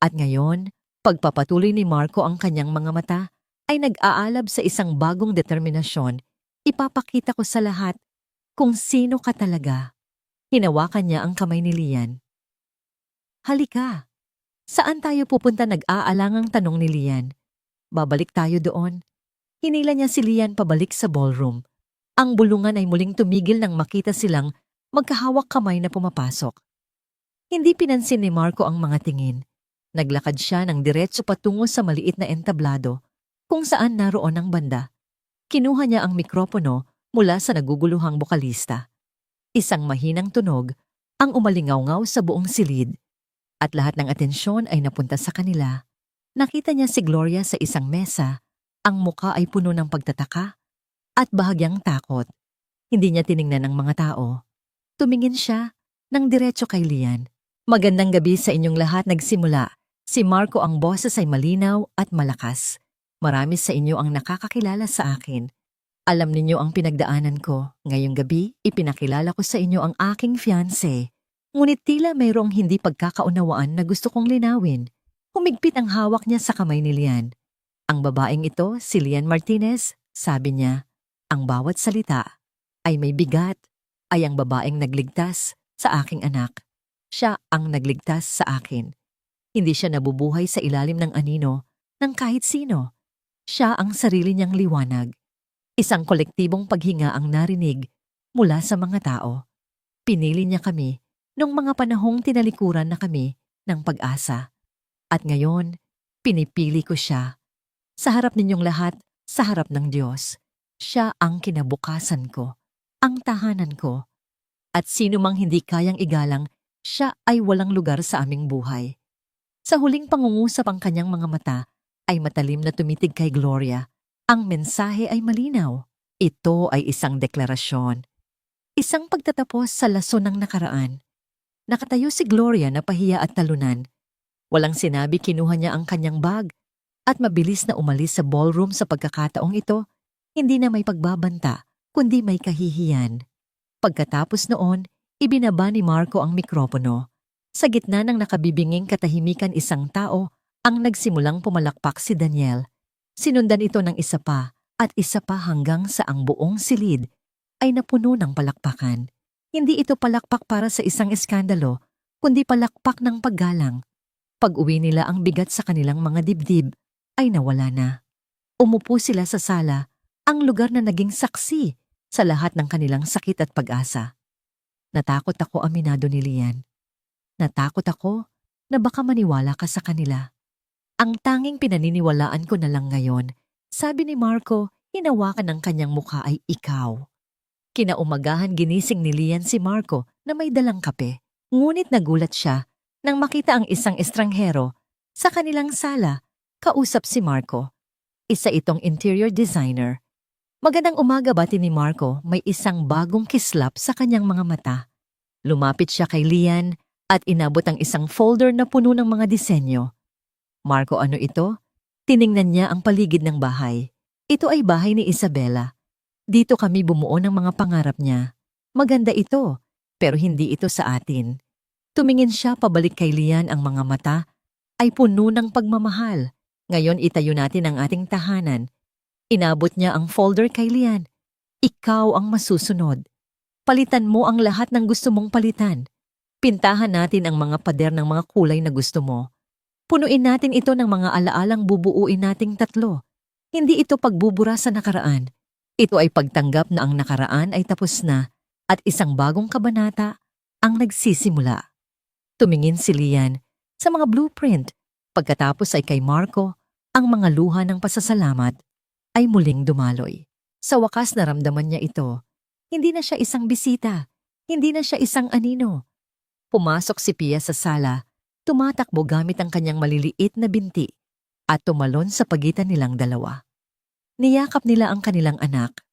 At ngayon, pagpapatuloy ni Marco ang kanyang mga mata, ay nag-aalab sa isang bagong determinasyon. Ipapakita ko sa lahat kung sino ka talaga. Hinawakan niya ang kamay ni Lian. Halika. Saan tayo pupunta, nag-aalangang tanong ni Lian. Babalik tayo doon. Hinila niya si Lian pabalik sa ballroom. Ang bulungan ay muling tumigil nang makita silang magkahawak kamay na pumapasok. Hindi pinansin ni Marco ang mga tingin. Naglakad siya ng diretso patungo sa maliit na entablado kung saan naroon ang banda. Kinuha niya ang mikropono mula sa naguguluhang bokalista. Isang mahinang tunog ang umalingaw-ngaw sa buong silid at lahat ng atensyon ay napunta sa kanila. Nakita niya si Gloria sa isang mesa. Ang muka ay puno ng pagtataka at bahagyang takot. Hindi niya tiningnan ang mga tao. Tumingin siya ng diretso kay Lian. Magandang gabi sa inyong lahat. Nagsimula. Si Marco, ang boses ay malinaw at malakas. Marami sa inyo ang nakakakilala sa akin. Alam ninyo ang pinagdaanan ko. Ngayong gabi, ipinakilala ko sa inyo ang aking fiancé. Ngunit tila mayroong hindi pagkakaunawaan na gusto kong linawin. Humigpit ang hawak niya sa kamay ni Lian. Ang babaeng ito, si Lian Martinez, sabi niya, ang bawat salita ay may bigat, ay ang babaeng nagligtas sa aking anak. Siya ang nagligtas sa akin. Hindi siya nabubuhay sa ilalim ng anino ng kahit sino. Siya ang sarili niyang liwanag. Isang kolektibong paghinga ang narinig mula sa mga tao. Pinili niya kami nung mga panahong tinalikuran na kami ng pag-asa. At ngayon, pinipili ko siya. Sa harap ninyong lahat, sa harap ng Diyos, siya ang kinabukasan ko, ang tahanan ko. At sino mang hindi kayang igalang, siya ay walang lugar sa aming buhay. Sa huling pangungusap ang kanyang mga mata ay matalim na tumitig kay Gloria. Ang mensahe ay malinaw. Ito ay isang deklarasyon. Isang pagtatapos sa lason ng nakaraan. Nakatayo si Gloria na pahiya at talunan. Walang sinabi, kinuha niya ang kanyang bag at mabilis na umalis sa ballroom. Sa pagkakataong ito, hindi na may pagbabanta, kundi may kahihiyan. Pagkatapos noon, ibinaba ni Marco ang mikropono. Sa gitna ng nakabibinging katahimikan, isang tao ang nagsimulang pumalakpak, si Daniel. Sinundan ito ng isa pa at isa pa hanggang sa ang buong silid ay napuno ng palakpakan. Hindi ito palakpak para sa isang eskandalo, kundi palakpak ng paggalang. Pag-uwi nila, ang bigat sa kanilang mga dibdib ay nawala na. Umupo sila sa sala, ang lugar na naging saksi sa lahat ng kanilang sakit at pag-asa. Natakot ako, aminado ni Lian. Natakot ako na baka maniwala ka sa kanila. Ang tanging pinaniniwalaan ko na lang ngayon, sabi ni Marco, hinawakan ng kanyang mukha, ay ikaw. Kinaumagahan, ginising ni Lian si Marco na may dalang kape. Ngunit nagulat siya nang makita ang isang estranghero sa kanilang sala. Kausap si Marco. Isa itong interior designer. Magandang umaga, bati ni Marco, may isang bagong kislap sa kanyang mga mata. Lumapit siya kay Lian at inabot ang isang folder na puno ng mga disenyo. Marco, ano ito? Tiningnan niya ang paligid ng bahay. Ito ay bahay ni Isabela. Dito kami bumuo ng mga pangarap niya. Maganda ito, pero hindi ito sa atin. Tumingin siya pabalik kay Lian, ang mga mata ay puno ng pagmamahal. Ngayon itayo natin ang ating tahanan. Inabot niya ang folder kay Lian. Ikaw ang masusunod. Palitan mo ang lahat ng gusto mong palitan. Pintahan natin ang mga pader ng mga kulay na gusto mo. Punuin natin ito ng mga alaalang bubuuin nating tatlo. Hindi ito pagbubura sa nakaraan. Ito ay pagtanggap na ang nakaraan ay tapos na at isang bagong kabanata ang nagsisimula. Tumingin si Lian sa mga blueprint. Pagkatapos ay kay Marco, ang mga luha ng pasasalamat ay muling dumaloy. Sa wakas naramdaman niya ito. Hindi na siya isang bisita. Hindi na siya isang anino. Pumasok si Pia sa sala. Tumatakbo gamit ang kanyang maliliit na binti at tumalon sa pagitan nilang dalawa. Niyakap nila ang kanilang anak.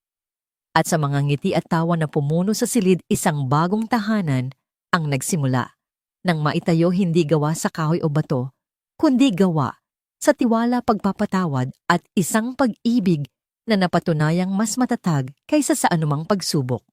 At sa mga ngiti at tawa na pumuno sa silid, isang bagong tahanan ang nagsimula. Nang maitayo, hindi gawa sa kahoy o bato, kundi gawa sa tiwala, pagpapatawad at isang pag-ibig na napatunayang mas matatag kaysa sa anumang pagsubok.